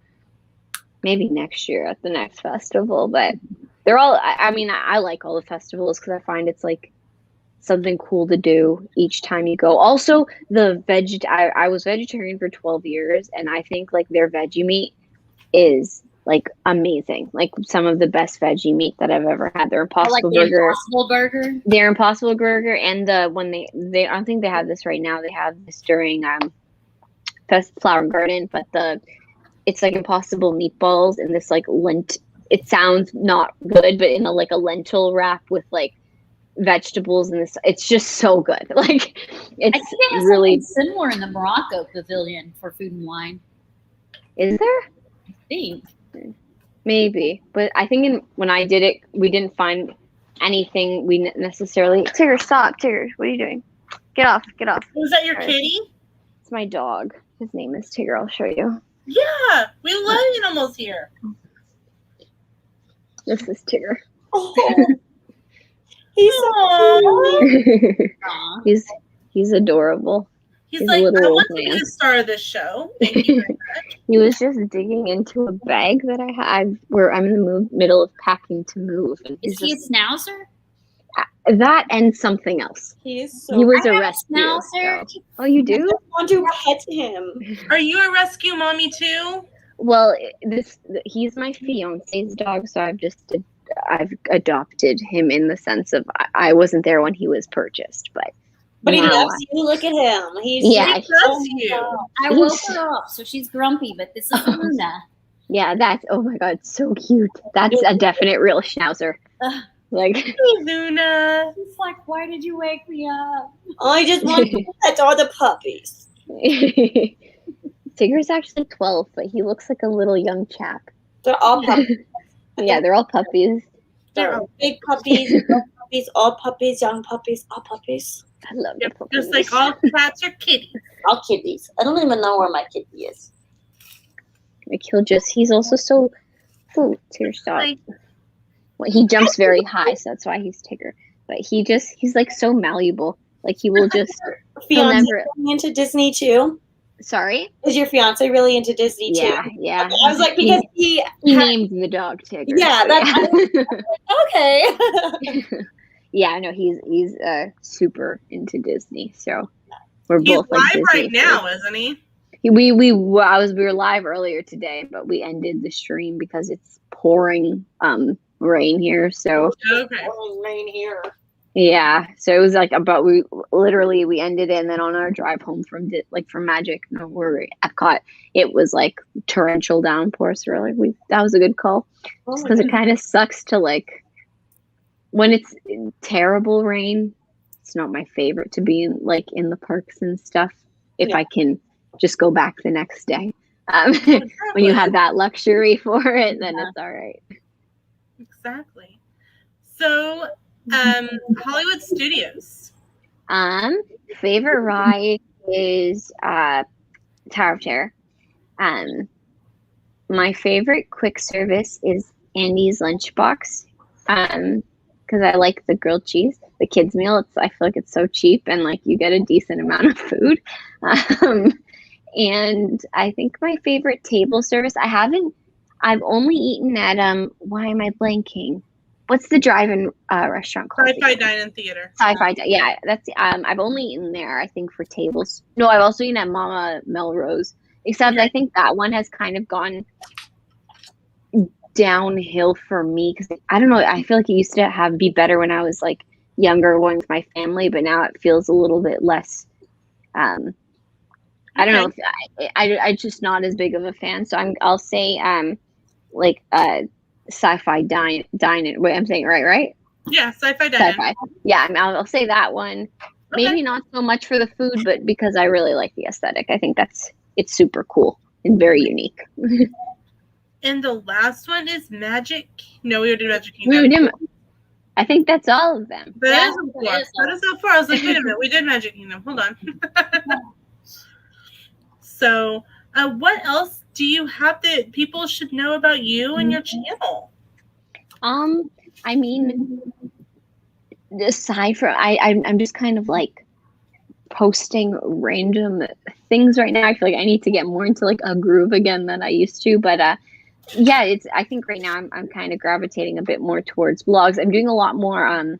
maybe next year at the next festival. But they're all. I mean, I like all the festivals because I find it's like something cool to do each time you go. Also, I was vegetarian for 12 years, and I think like their veggie meat is like amazing. Like some of the best veggie meat that I've ever had. Their Impossible Burger. Impossible Burger. Their Impossible Burger, and when they I don't think they have this right now. They have this during Flower and Garden, but it's like Impossible meatballs in this like it sounds not good, but in a lentil wrap with like vegetables, and it's just so good. Like it's I think they have really similar in the Morocco Pavilion for Food and Wine. Is there? I think. Maybe, but I think when I did it, we didn't find anything we necessarily. Tigger, stop! Tigger, what are you doing? Get off! Get off! Was that your kitty? It's my dog. His name is Tigger. I'll show you. Yeah, we love animals here. This is Tigger. Oh, he's so cute. He's adorable. He's like, I want to be the star of this show. Thank you very much. He was just digging into a bag that I had where I'm in the middle of packing to move. And Is he a schnauzer? That and something else. He is so. He was a I have rescue. schnauzer. So. Oh, you I do? just want to pet him. Are you a rescue mommy too? Well, he's my fiance's dog, so I've adopted him in the sense of I wasn't there when he was purchased, but he now loves you. Look at him. He loves you. I woke her up, so she's grumpy, but this is Lena. Yeah, that's, oh my God, so cute. That's a definite real schnauzer. Like, hey, Luna. She's like, why did you wake me up? I just want to pet all the puppies. Tigger's actually 12, but he looks like a little young chap. They're all puppies. Yeah, they're all puppies. They're big puppies, little puppies, all puppies, young puppies, all puppies. I love Yep, the puppies. just like all cats are kitties. All kitties. I don't even know where my kitty is. Like he's also so, Tigger, stop. Well, he jumps very high, so that's why he's Tigger. But he's like so malleable. Like he will just, Fiance really into Disney too? Sorry? Is your fiance really into Disney too? Yeah. Okay, I was like, because he named the dog Tigger. Yeah, okay. Yeah, no, he's super into Disney. So we're both live like Disney right now, isn't he? We were live earlier today, but we ended the stream because it's pouring rain here. So okay, Rain here. Yeah, so it was like about we ended it, and then on our drive home from Magic, no, we're at Epcot, it was like torrential downpour. So we're like, that was a good call, Oh just my because it God. kind of sucks to like when it's terrible rain. It's not my favorite to be in, like in the parks and stuff. If Yeah. I can just go back the next day, Exactly. when you have that luxury for it, then it's all right. Exactly. So, Hollywood Studios. Favorite ride is Tower of Terror. My favorite quick service is Andy's Lunchbox. Because I like the grilled cheese, the kids meal. I feel like it's so cheap and like you get a decent amount of food. And I think my favorite table service, I've only eaten at why am I blanking? What's the drive-in restaurant called? Sci-Fi Dine-In Theater. Sci-Fi. Yeah, that's I've only eaten there, I think, for tables. No, I've also eaten at Mama Melrose, except I think that one has kind of gone downhill for me because I don't know. I feel like it used to be better when I was like younger, going with my family, but now it feels a little bit less. I don't know. If I just not as big of a fan, so I'll say like Sci-Fi Dine-In. Wait, I'm saying it right? Yeah, Sci-Fi Dine-In. Sci-Fi. Yeah, I'll say that one. Okay. Maybe not so much for the food, but because I really like the aesthetic. I think it's super cool and very unique. And the last one is Magic. No, we did Magic We Kingdom. didn't. I think that's all of them. That is so far. That is so far. I was like, wait a minute, we did Magic Kingdom. Hold on. So, what else do you have that people should know about you and your channel? I mean, aside from I'm just kind of like posting random things right now. I feel like I need to get more into like a groove again than I used to, but yeah, I think right now I'm kind of gravitating a bit more towards vlogs. I'm doing a lot more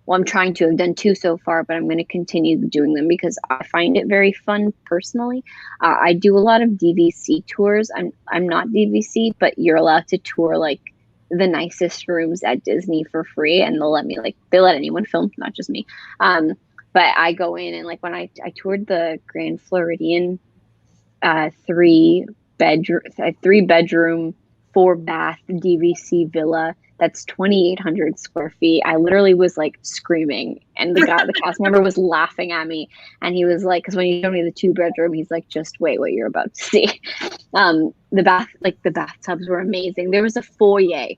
well, I'm trying to have done 2 so far, but I'm going to continue doing them because I find it very fun personally. I do a lot of DVC tours. I'm not DVC, but you're allowed to tour like the nicest rooms at Disney for free, and they let anyone film, not just me. But I go in and like when I toured the Grand Floridian 3-bedroom 4-bath DVC villa that's 2,800 square feet. I literally was like screaming, and the cast member was laughing at me, and he was like, because when he showed me the 2-bedroom, he's like, just wait what you're about to see. The bathtubs were amazing. There was a foyer,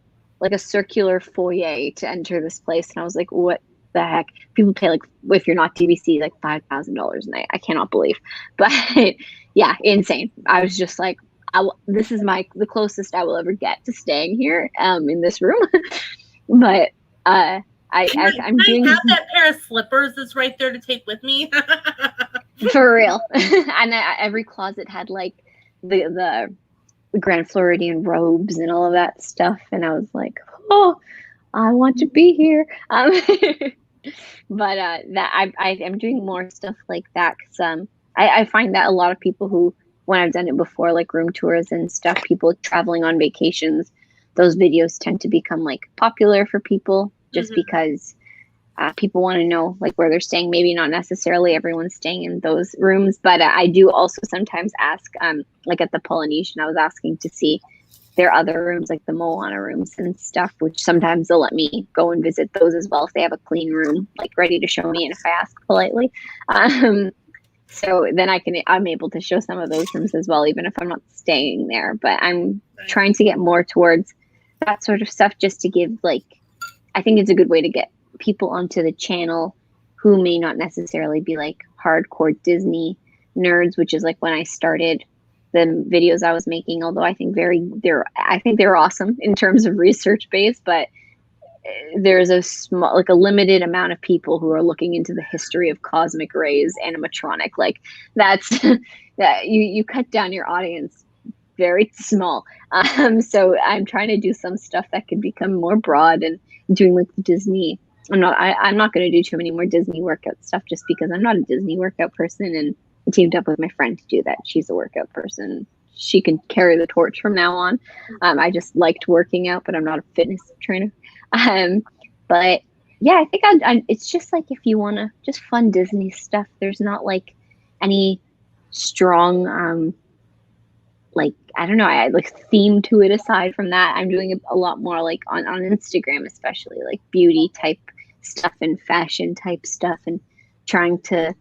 like a circular foyer to enter this place, and I was like, what the heck? People pay like, if you're not DVC, like $5,000 a night. I cannot believe, but yeah, insane. I was just like, this is the closest I will ever get to staying here in this room. But I'm doing have that pair of slippers that's right there to take with me. for real. And every closet had like the Grand Floridian robes and all of that stuff, and I was like, oh, I want to be here. But that I am doing more stuff like that because I find that a lot of people who, when I've done it before, like room tours and stuff, people traveling on vacations, those videos tend to become like popular for people just because people want to know like where they're staying. Maybe not necessarily everyone's staying in those rooms, but I do also sometimes ask, like at the Polynesian, I was asking to see their other rooms, like the Moana rooms and stuff, which sometimes they'll let me go and visit those as well if they have a clean room like ready to show me and if I ask politely. So then I'm able to show some of those rooms as well, even if I'm not staying there. But I'm trying to get more towards that sort of stuff just to give I think it's a good way to get people onto the channel who may not necessarily be like hardcore Disney nerds, which is like when I started the videos I was making, although I think they're awesome in terms of research base, but there's a small, like a limited amount of people who are looking into the history of cosmic rays animatronic. Like that's that you cut down your audience very small. So I'm trying to do some stuff that could become more broad and doing like Disney. I'm not going to do too many more Disney workout stuff just because I'm not a Disney workout person, and I teamed up with my friend to do that. She's a workout person. She can carry the torch from now on. I just liked working out, but I'm not a fitness trainer. But yeah, I think it's just like if you want to just fun Disney stuff. There's not like any strong like I don't know, I like theme to it. Aside from that, I'm doing a lot more like on Instagram, especially like beauty type stuff and fashion type stuff, and trying to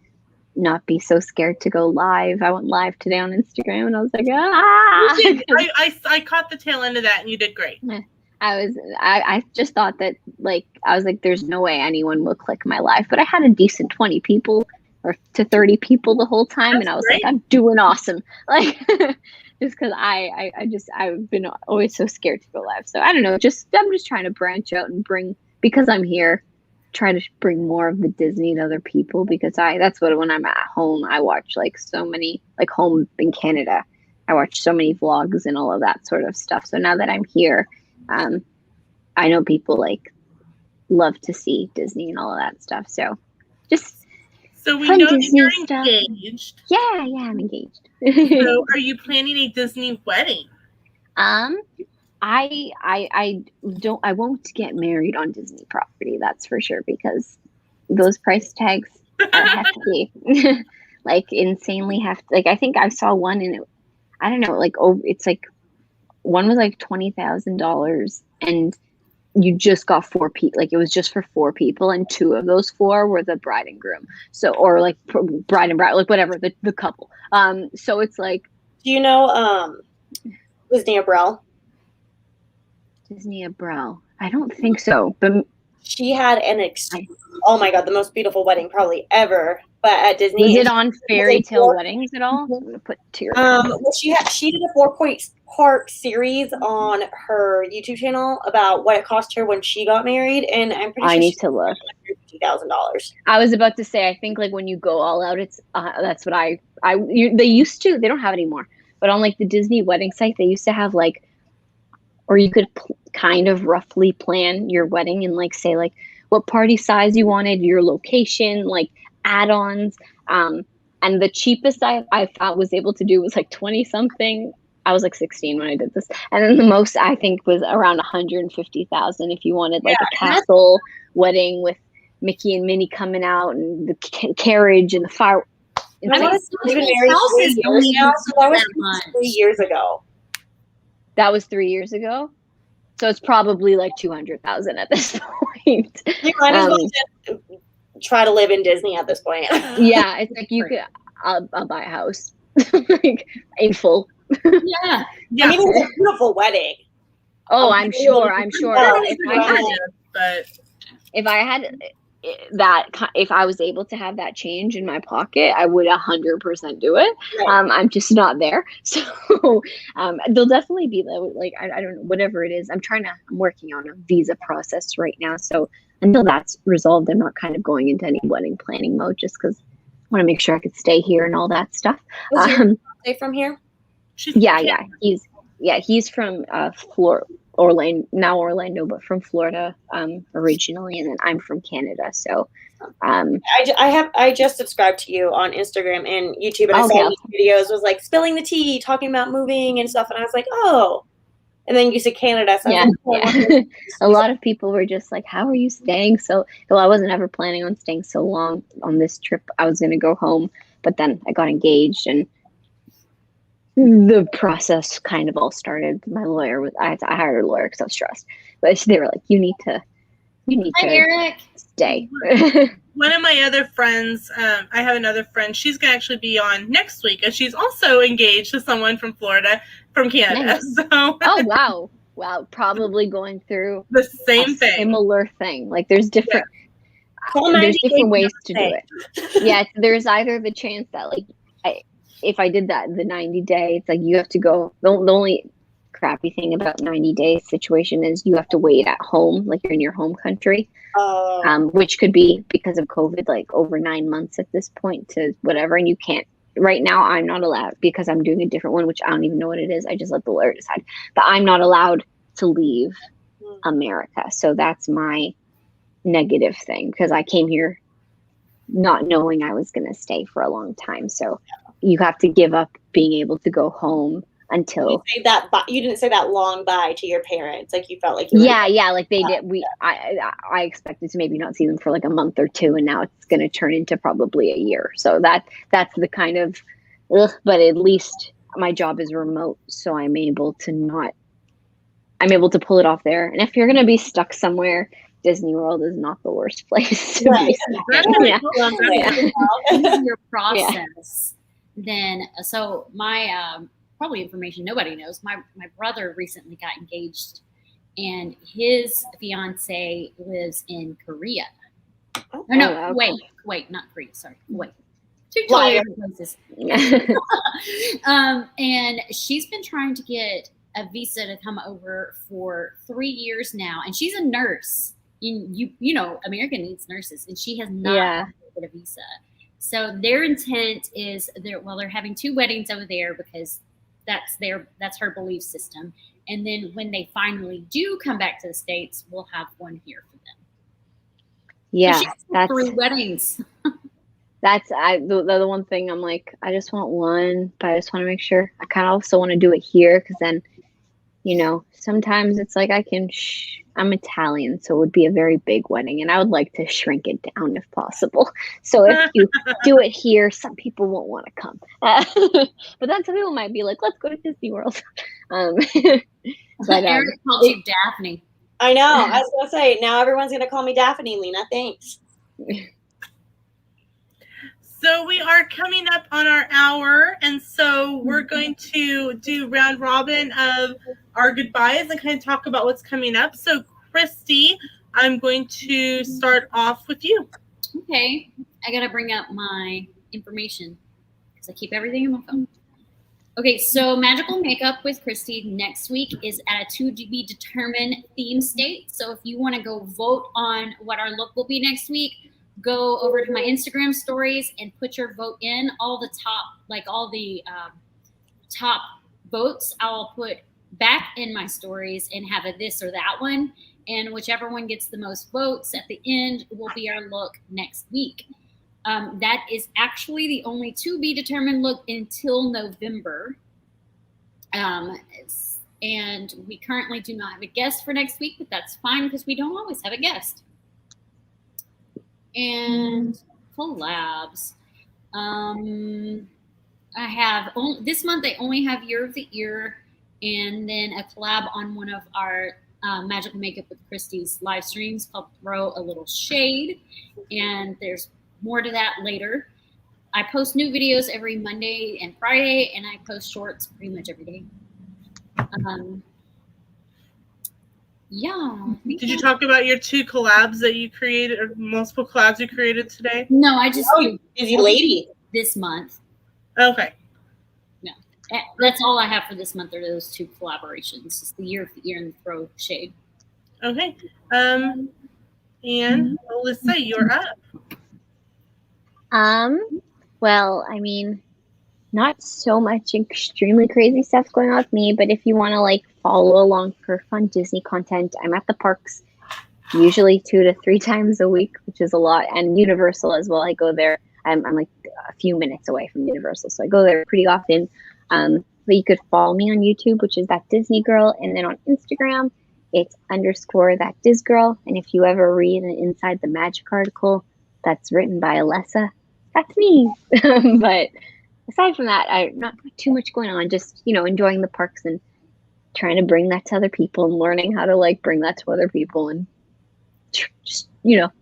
not be so scared to go live. I went live today on Instagram, and I was like, I caught the tail end of that, and you did great. I just thought that like I was like, there's no way anyone will click my live, but I had a decent 20 people or to 30 people the whole time. That's and I was great. like, I'm doing awesome. Like just because I've been always so scared to go live. So I don't know, I'm just trying to branch out and bring, because I'm here, try to bring more of the Disney to other people, because that's what, when I'm at home, I watch like so many, like home in Canada, I watch so many vlogs and all of that sort of stuff. So now that I'm here, I know people like love to see Disney and all of that stuff. So just so we fun know that Disney you're stuff. engaged. Yeah, I'm engaged. So are you planning a Disney wedding? I won't get married on Disney property, that's for sure, because those price tags are hefty. Like insanely hefty. Like I think I saw one and I don't know, like it's like one was like $20,000 and you just got 4 people. Like it was just for 4 people, and 2 of those 4 were the bride and groom. So, or like bride and bride, like whatever, the couple. So it's like, Do you know Disney Abrel? Disney Abrel. I don't think so, but She had oh my god, the most beautiful wedding probably ever. But at Disney, was it on Fairy Tale Weddings at all? I'm gonna put to your well, she did a 4-part series on her YouTube channel about what it cost her when she got married, and I'm pretty sure I need to look. $50,000. I was about to say, I think like when you go all out, it's that's what they used to. They don't have it anymore, but on like the Disney wedding site, they used to have like, or you could kind of roughly plan your wedding and like say like what party size you wanted, your location, like add-ons. And the cheapest I thought was able to do was like 20 something. I was like 16 when I did this. And then the most I think was around 150,000 if you wanted like a castle wedding with Mickey and Minnie coming out and the carriage and the fire. I mean, we've been married 3 years now, so that was 3 years ago. That was 3 years ago. So it's probably like 200,000 at this point. You might as well just try to live in Disney at this point. Yeah, it's like you could. I'll buy a house, like in full. Yeah. I mean, it was a beautiful wedding. Oh, I'm sure. If I was able to have that change in my pocket, I would 100% do it. Right. I'm just not there. So there'll definitely be like, I don't know, whatever it is. I'm working on a visa process right now. So until that's resolved, I'm not kind of going into any wedding planning mode, just because I want to make sure I could stay here and all that stuff. Stay from here? Yeah. He's from Orlando, but from Florida originally, and then I'm from Canada. So I just subscribed to you on Instagram and YouTube, and I saw these videos was like spilling the tea, talking about moving and stuff, and I was like, oh. And then you said Canada. So yeah. A lot of people were just like, how are you staying so? Well, I wasn't ever planning on staying so long on this trip. I was going to go home, but then I got engaged and the process kind of all started. My lawyer I hired a lawyer because I was stressed, but they were like, you need to Eric. Stay. One of my other friends, I have another friend, she's going to actually be on next week, and she's also engaged to someone from Florida, from Canada. Nice. So. Oh, wow. Probably going through the same thing. Similar thing. Like there's different ways to do it. Yeah, there's either the chance that like, if I did that the 90 day, it's like you have to go. The only crappy thing about 90-day situation is you have to wait at home, like you're in your home country, which could be because of COVID, like over 9 months at this point to whatever. And you can't. Right now, I'm not allowed because I'm doing a different one, which I don't even know what it is. I just let the lawyer decide. But I'm not allowed to leave America. So that's my negative thing because I came here not knowing I was going to stay for a long time. So you have to give up being able to go home until you didn't say that long bye to your parents. Like you felt like you were like they did. I expected to maybe not see them for like a month or two, and now it's going to turn into probably a year. So that's the kind of, but at least my job is remote, so I'm able to pull it off there. And if you're going to be stuck somewhere, Disney World is not the worst place to be. Your process. Then, so my probably information nobody knows. My brother recently got engaged, and his fiance lives in Korea. Wait, not Korea. Sorry, wait. Two totally different places. And she's been trying to get a visa to come over for 3 years now, and she's a nurse. You know, America needs nurses, and she has not get a visa. So their intent is they're having 2 weddings over there because that's her belief system. And then when they finally do come back to the States, we'll have one here for them. Yeah, so that's 3 weddings. That's the one thing I'm like, I just want one, but I just want to make sure. I kind of also want to do it here because then, sometimes it's like I'm Italian, so it would be a very big wedding, and I would like to shrink it down if possible. So if you do it here, some people won't want to come. But then some people might be like, let's go to Disney World. But Eric called you Daphne. I know. I was going to say, now everyone's going to call me Daphne, Lena. Thanks. So we are coming up on our hour, and so we're going to do round robin of our goodbyes and kind of talk about what's coming up. So Christy, I'm going to start off with you. Okay. I got to bring up my information because I keep everything in my phone. Okay, so Magical Makeup with Christy next week is at a to-be determined theme state. So if you want to go vote on what our look will be next week, go over to my Instagram stories and put your vote in. All the top votes I'll put back in my stories and have a this or that one. And whichever one gets the most votes at the end will be our look next week. That is actually the only to be determined look until November. And we currently do not have a guest for next week, but that's fine because we don't always have a guest. And collabs. I have this month I only have Year of the Ear and then a collab on one of our Magical Makeup with Christy's live streams called Throw a Little Shade. And there's more to that later. I post new videos every Monday and Friday, and I post shorts pretty much every day. Yeah. Did you talk about your 2 collabs that you created, or multiple collabs you created today? No, I just busy lady this month. Okay. No, that's all I have for this month. Are those 2 collaborations? It's the Year of the Ear and the Throw Shade. Okay. And Alyssa, you're up. Well, not so much extremely crazy stuff going on with me, but if you want to follow along for fun Disney content, I'm at the parks usually 2 to 3 times a week, which is a lot, and Universal as well. I go there. I'm like a few minutes away from Universal, so I go there pretty often. But you could follow me on YouTube, which is ThatDisGirl, and then on Instagram, it's _ThatDisGirl. And if you ever read an Inside the Magic article that's written by Alessa, that's me. But aside from that, not too much going on. Just enjoying the parks and trying to bring that to other people and learning how to bring that to other people and just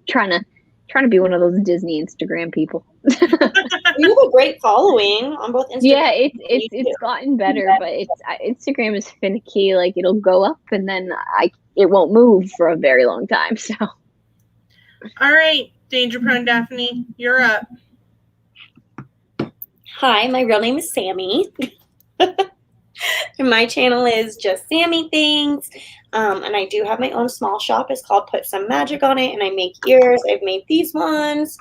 trying to be one of those Disney Instagram people. You have a great following on both Instagram. Yeah, it's gotten better, but Instagram is finicky. It'll go up and then it won't move for a very long time. So, all right, Danger Prone Daphne, you're up. Hi, my real name is Sami. And my channel is just Sami Things. And I do have my own small shop. It's called Put Some Magic on It. And I make ears. I've made these ones.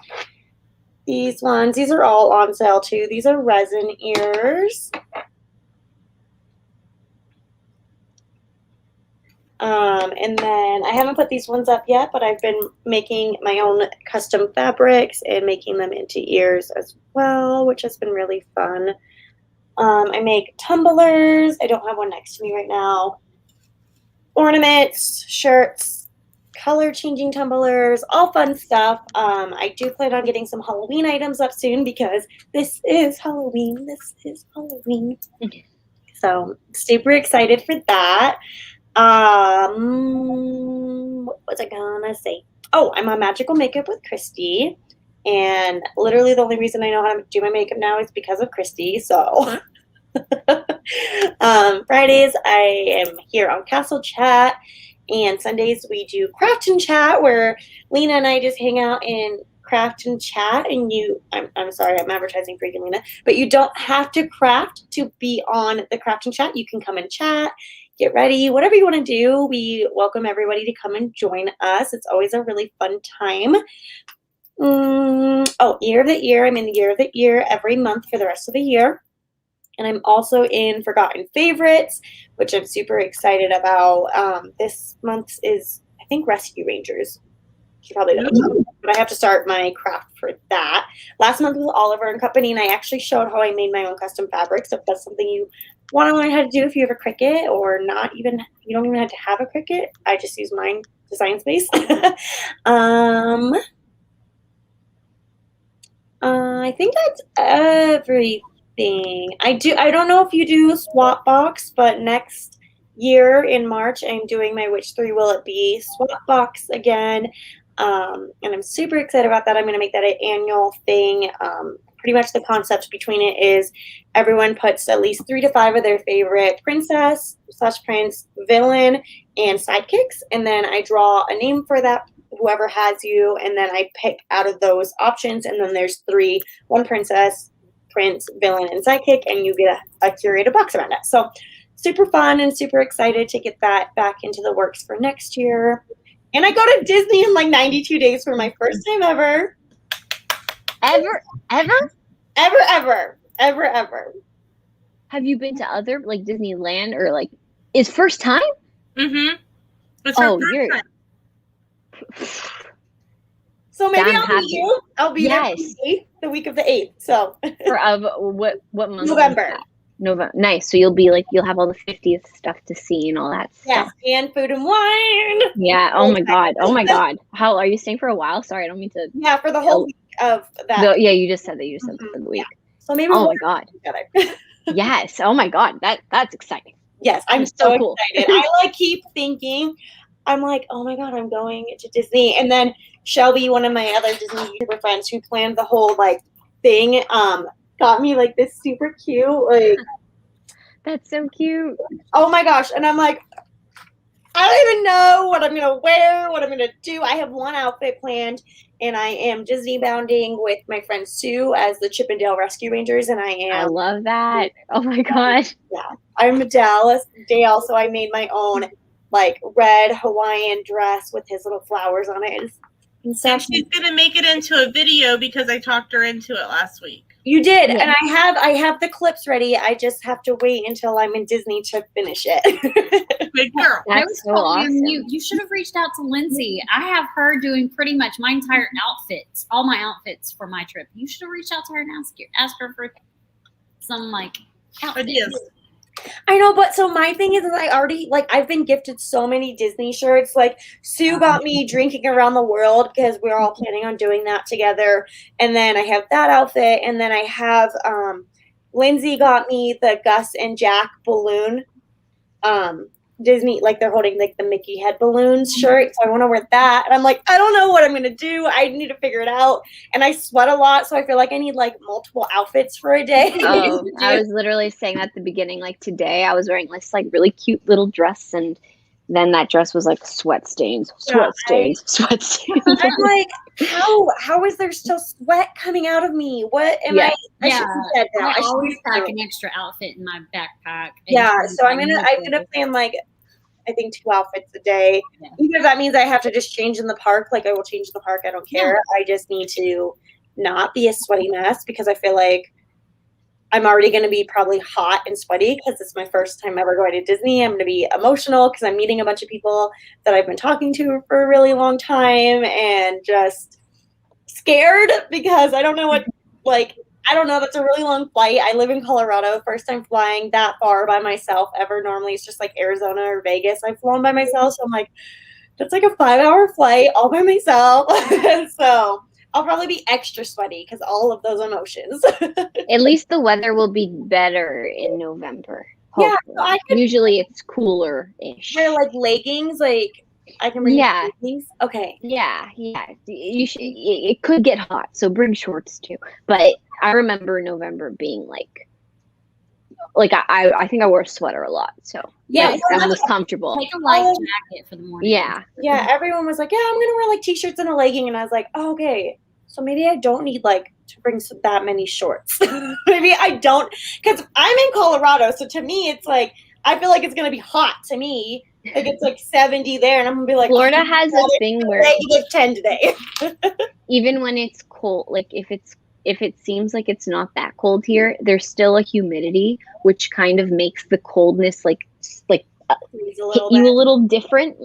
These ones. These are all on sale too. These are resin ears. And then I haven't put these ones up yet, but I've been making my own custom fabrics and making them into ears as well, which has been really fun. I make tumblers. I don't have one next to me right now. Ornaments, shirts, color changing tumblers, all fun stuff. I do plan on getting some Halloween items up soon because this is Halloween. This is Halloween. So super excited for that. What was I gonna say? Oh, I'm on Magical Makeup with Christy. And literally the only reason I know how to do my makeup now is because of Christy. So Fridays I am here on Castle Chat, and Sundays we do Craft and Chat where Lena and I just hang out and craft and chat. And I'm sorry, I'm advertising for you, Lena, but you don't have to craft to be on the Craft and Chat. You can come and chat, get ready, whatever you want to do. We welcome everybody to come and join us. It's always a really fun time. Year of the Year. I'm in the Year of the Year every month for the rest of the year. And I'm also in Forgotten Favorites, which I'm super excited about. This month is, I think, Rescue Rangers. You probably don't know, but I have to start my craft for that. Last month was Oliver and Company, and I actually showed how I made my own custom fabric. So if that's something you want to learn how to do, if you have a Cricut, or not even, you don't even have to have a Cricut. I just use mine, Design Space. I think that's everything. I don't know if you do Swap Box, but next year in March, I'm doing my Which 3 Will It Be Swap Box again. And I'm super excited about that. I'm going to make that an annual thing. Pretty much the concept between it is everyone puts at least 3 to 5 of their favorite princess / prince, villain, and sidekicks. And then I draw a name for that, whoever has you, and then I pick out of those options, and then there's 3, 1 princess, prince, villain, and sidekick, and you get a curated box around it. So super fun and super excited to get that back into the works for next year. And I go to Disney in like 92 days for my first time ever. Ever? Have you been to other, like, Disneyland, or like, is first time? Mm-hmm. It's her first time. So maybe I'm I'll happy. meet you. I'll be there the week of the 8th. So For what month? November. November. Nice. So you'll have all the 50th stuff to see and all that yes, stuff. and food and wine. Yeah. Oh my god. Oh my god. How are you staying for a while? Sorry, I don't mean to. Yeah, for the whole week of that. Yeah, you just said that. You just said that for the week. Yeah. So maybe. Oh my god. Together. Yes. Oh my god. That's exciting. Yes, I'm so cool. excited. I keep thinking, I'm like, oh my god, I'm going to Disney. And then Shelby, one of my other Disney YouTuber friends who planned the whole thing, got me this super cute That's so cute. Oh my gosh. And I'm like, I don't even know what I'm gonna wear, what I'm gonna do. I have one outfit planned, and I am Disney bounding with my friend Sue as the Chippendale Rescue Rangers, and I love that. Oh my gosh. Yeah, I'm Dale, so I made my own red Hawaiian dress with his little flowers on it. And she's gonna make it into a video because I talked her into it last week. You did, yeah. And I have the clips ready. I just have to wait until I'm in Disney to finish it. Good girl. That's so awesome. You should have reached out to Lindsay. I have her doing pretty much my entire outfits, all my outfits for my trip. You should have reached out to her and ask her for some ideas. I know, but so my thing is I already I've been gifted so many Disney shirts. Sue got me Drinking Around the World because we're all planning on doing that together. And then I have that outfit, and then I have Lindsay got me the Gus and Jack balloon. Disney, they're holding the Mickey head balloons shirt. So I want to wear that. And I'm I don't know what I'm gonna do. I need to figure it out. And I sweat a lot, so I feel like I need multiple outfits for a day. Oh, I was literally saying at the beginning, today I was wearing this really cute little dress, and then that dress was sweat stains. I'm how is there still sweat coming out of me? What am I should be dead now. I always pack an extra outfit in my backpack. Yeah, so I'm gonna plan I think 2 outfits a day. Yeah. Even if that means I have to just change in the park, I will change in the park. I don't care. Yeah. I just need to not be a sweaty mess because I feel like I'm already going to be probably hot and sweaty because it's my first time ever going to Disney. I'm going to be emotional because I'm meeting a bunch of people that I've been talking to for a really long time, and just scared because I don't know what I don't know. That's a really long flight. I live in Colorado. First time flying that far by myself ever. Normally it's just like Arizona or Vegas. I've flown by myself. So I'm like, that's like a 5-hour flight all by myself. So I'll probably be extra sweaty because all of those emotions. At least the weather will be better in November. Yeah, Hopefully. so I could Usually it's cooler-ish. wear like leggings. Like I can bring Yeah. leggings. Okay. Yeah. You should. It could get hot, so bring shorts too. But I remember November being like I think I wore a sweater a lot, so Yeah, I was comfortable. Take a light jacket for the morning. Yeah. Yeah, everyone was like, yeah, I'm gonna wear like t-shirts and a legging, and I was like, oh, okay, so maybe I don't need like to bring that many shorts. Maybe I don't, because I'm in Colorado, so to me it's like I feel like it's gonna be hot to me. Like it's like 70 there, and I'm gonna be like, Florida has a thing where -10 today. even when it's cold, like if it seems like it's not that cold here, there's still a humidity, which kind of makes the coldness like Freeze a hit little you bit. a little different,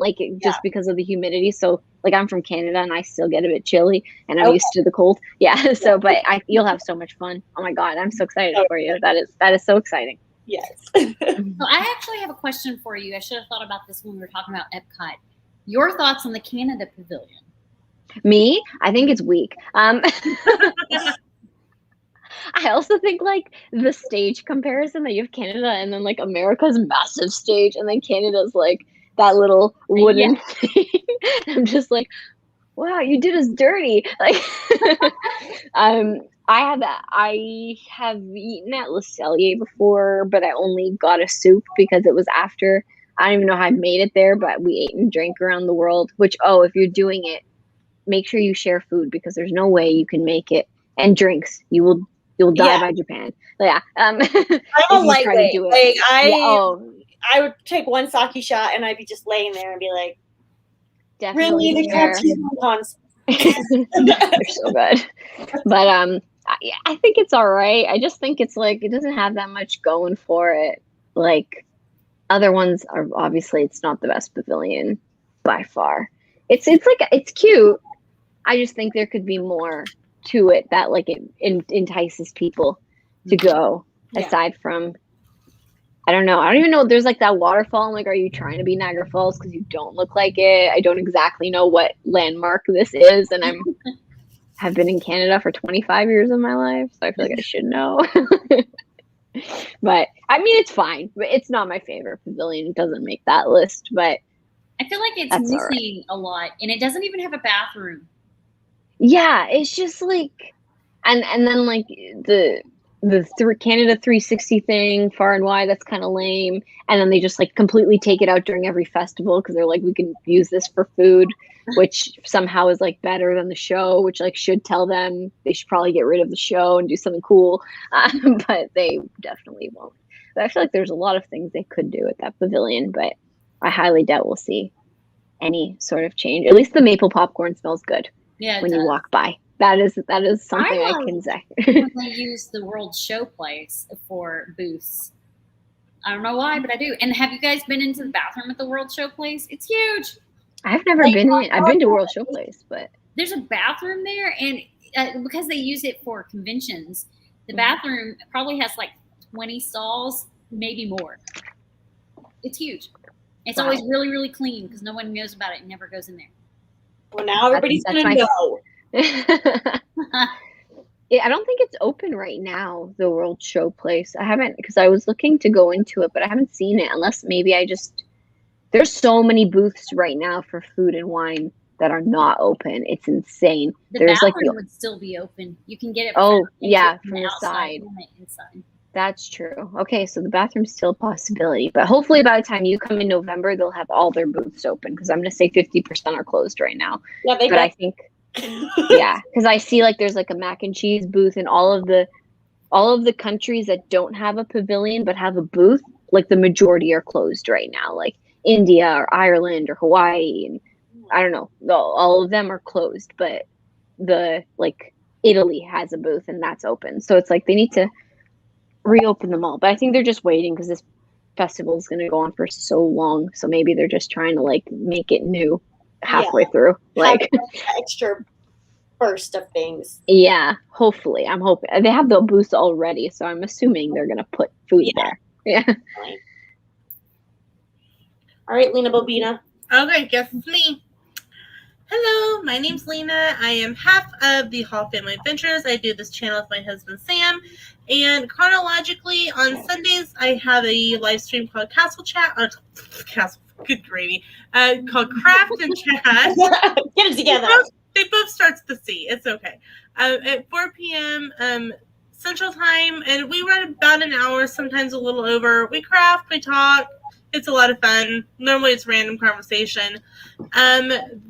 just because of the humidity. So like I'm from Canada and I still get a bit chilly, and I'm Okay. used to the cold. Yeah. So, but you'll have so much fun. Oh my God, I'm so excited for you. That is so exciting. Yes. So I actually have a question for you. I should have thought about this when we were talking about Epcot. Your thoughts on the Canada Pavilion? Me, I think it's weak. I also think like the stage comparison that you have Canada and then like America's massive stage and then Canada's like that little wooden thing. I'm just like, wow, you did us dirty. Like, I have eaten at Le Cellier before, but I only got a soup because it was after. I don't even know how I made it there, but we ate and drank around the world. Which, if you're doing it, make sure you share food because there's no way you can make it, and drinks. You'll die by Japan. Yeah. I'm a lightweight. Like I would take one sake shot and I'd be just laying there and be like, definitely really, the Capri Cons. They're so good. But I think it's all right. I just think it's like it doesn't have that much going for it. Like other ones are obviously it's not the best pavilion by far. It's like it's cute. I just think there could be more to it that like it entices people to go aside from I don't know. I don't even know. There's like that waterfall. I'm like, are you trying to be Niagara Falls? Because you don't look like it. I don't exactly know what landmark this is, and have been in Canada for 25 years of my life, so I feel like I should know. But I mean, it's fine. But it's not my favorite pavilion. It doesn't make that list, but I feel like it's missing a lot, and it doesn't even have a bathroom. Yeah, it's just like, and then like the Canada 360 thing far and wide, that's kind of lame. And then they just like completely take it out during every festival because they're like, we can use this for food, which somehow is like better than the show, which like should tell them they should probably get rid of the show and do something cool. But they definitely won't. But I feel like there's a lot of things they could do at that pavilion, but I highly doubt we'll see any sort of change. At least the maple popcorn smells good when you walk by. That is something I can say. When they use the World Showplace for booths. I don't know why, but I do. And have you guys been into the bathroom at the World Showplace? It's huge. I've never been in. I've been to World Showplace, but there's a bathroom there, and because they use it for conventions, the bathroom probably has like 20 stalls, maybe more. It's huge. It's always really, really clean because no one knows about it and never goes in there. Well, now everybody's gonna know. Yeah, I don't think it's open right now, the World Showplace. I haven't, because I was looking to go into it, but I haven't seen it unless maybe there's so many booths right now for food and wine that are not open. It's insane. There's bathroom would still be open. You can get it from the side. Inside. That's true. Okay, so the bathroom's still a possibility, but hopefully by the time you come in November, they'll have all their booths open because I'm going to say 50% are closed right now. Yeah, I think because I see like there's like a mac and cheese booth in all of the countries that don't have a pavilion but have a booth. Like the majority are closed right now, like India or Ireland or Hawaii, and I don't know. All of them are closed, but Italy has a booth and that's open. So it's like they need to reopen them all. But I think they're just waiting because this festival is going to go on for so long. So maybe they're just trying to like make it new halfway through. Like extra first of things. Yeah, hopefully. I'm hoping. They have the booths already, so I'm assuming they're going to put food there. Yeah. All right, Lena Bobina. Okay, guess it's me. Hello, my name's Lena. I am half of the Hall Family Adventures. I do this channel with my husband Sam. And chronologically, on Sundays, I have a live stream called Castle Chat. Good gravy. Called Craft and Chat. Get it together. They both start with the C. It's okay. At 4 p.m. Central Time. And we run about an hour, sometimes a little over. We craft, we talk. It's a lot of fun. Normally it's random conversation.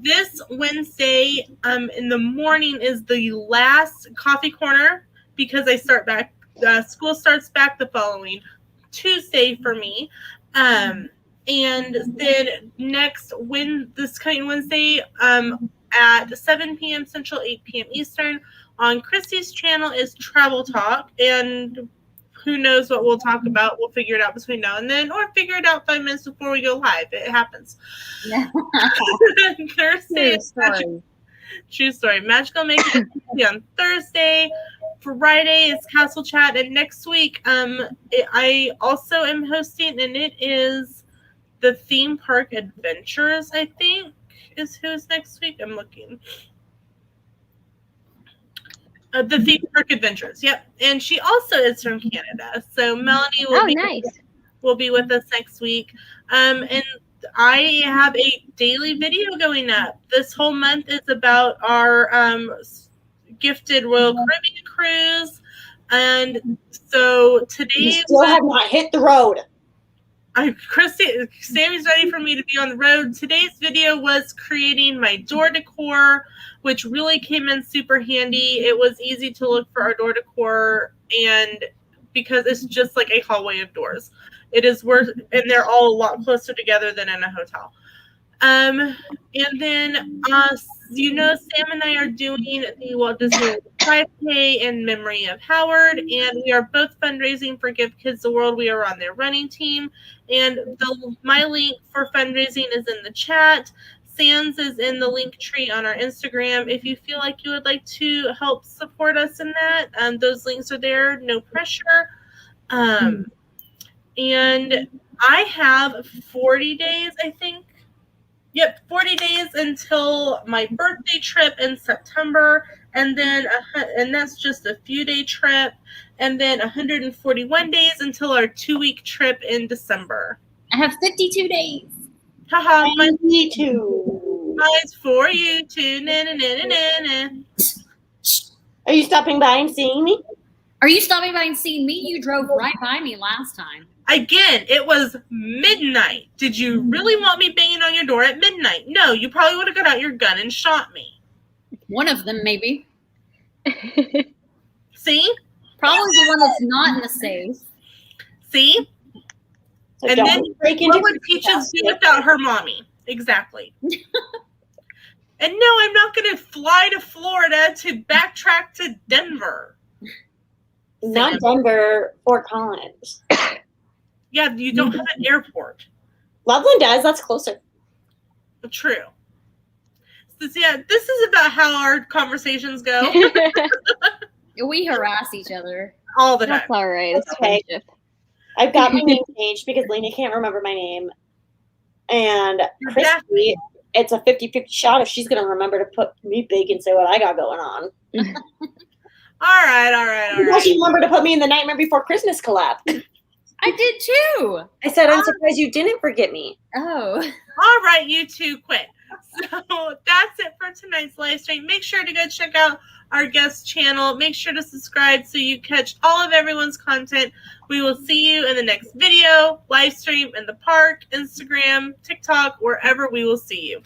This Wednesday in the morning is the last coffee corner because I start back. School starts back the following Tuesday for me. And then this coming Wednesday at 7 p.m. Central, 8 p.m. Eastern on Christy's channel is Travel Talk. And who knows what we'll talk about. We'll figure it out between now and then, or figure it out 5 minutes before we go live. It happens. Thursday. True story. Magical Makeup on Thursday. Friday is Castle Chat. And next week, I also am hosting, and it is the Theme Park Adventures, I think, is who's next week. I'm looking. The Theme Park Adventures, yep. And she also is from Canada. So Melanie will be with us next week. And I have a daily video going up. This whole month is about our gifted Royal Caribbean cruise. And so today still have not hit the road. Sammy's ready for me to be on the road. Today's video was creating my door decor, which really came in super handy. It was easy to look for our door decor, and because it's just like a hallway of doors. It is worth, and they're all a lot closer together than in a hotel. And then, Sam and I are doing the Walt Disney World 5K in memory of Howard, and we are both fundraising for Give Kids the World. We are on their running team, and my link for fundraising is in the chat. Sam's is in the link tree on our Instagram. If you feel like you would like to help support us in that, those links are there. No pressure. And I have 40 days, I think. Yep, 40 days until my birthday trip in September, and then and that's just a few day trip, and then 141 days until our 2-week trip in December. I have 52 days. Haha, me too. Mine's for you too. Na, na, na, na, na. Are you stopping by and seeing me? Are you stopping by and seeing me? You drove right by me last time. Again, it was midnight. Did you really want me banging on your door at midnight? No, you probably would have got out your gun and shot me. One of them, maybe. See? Probably the one that's not in the safe. See? So and then what would Peaches do without her mommy? Exactly. And no, I'm not going to fly to Florida to backtrack to Denver. Not Denver, Fort Collins. Yeah, you don't have an airport. Loveland does. That's closer. True. So, yeah, this is about how our conversations go. We harass each other. All the time. That's all right. It's okay. friendship. I've got my name changed because Lena can't remember my name. And Christy, it's a 50-50 shot if she's going to remember to put me big and say what I got going on. All right. Because you remember to put me in the Nightmare Before Christmas collab. I did too. I said, I'm surprised you didn't forget me. Oh. All right, you two quit. So that's it for tonight's live stream. Make sure to go check out our guest channel. Make sure to subscribe so you catch all of everyone's content. We will see you in the next video, live stream, in the park, Instagram, TikTok, wherever we will see you.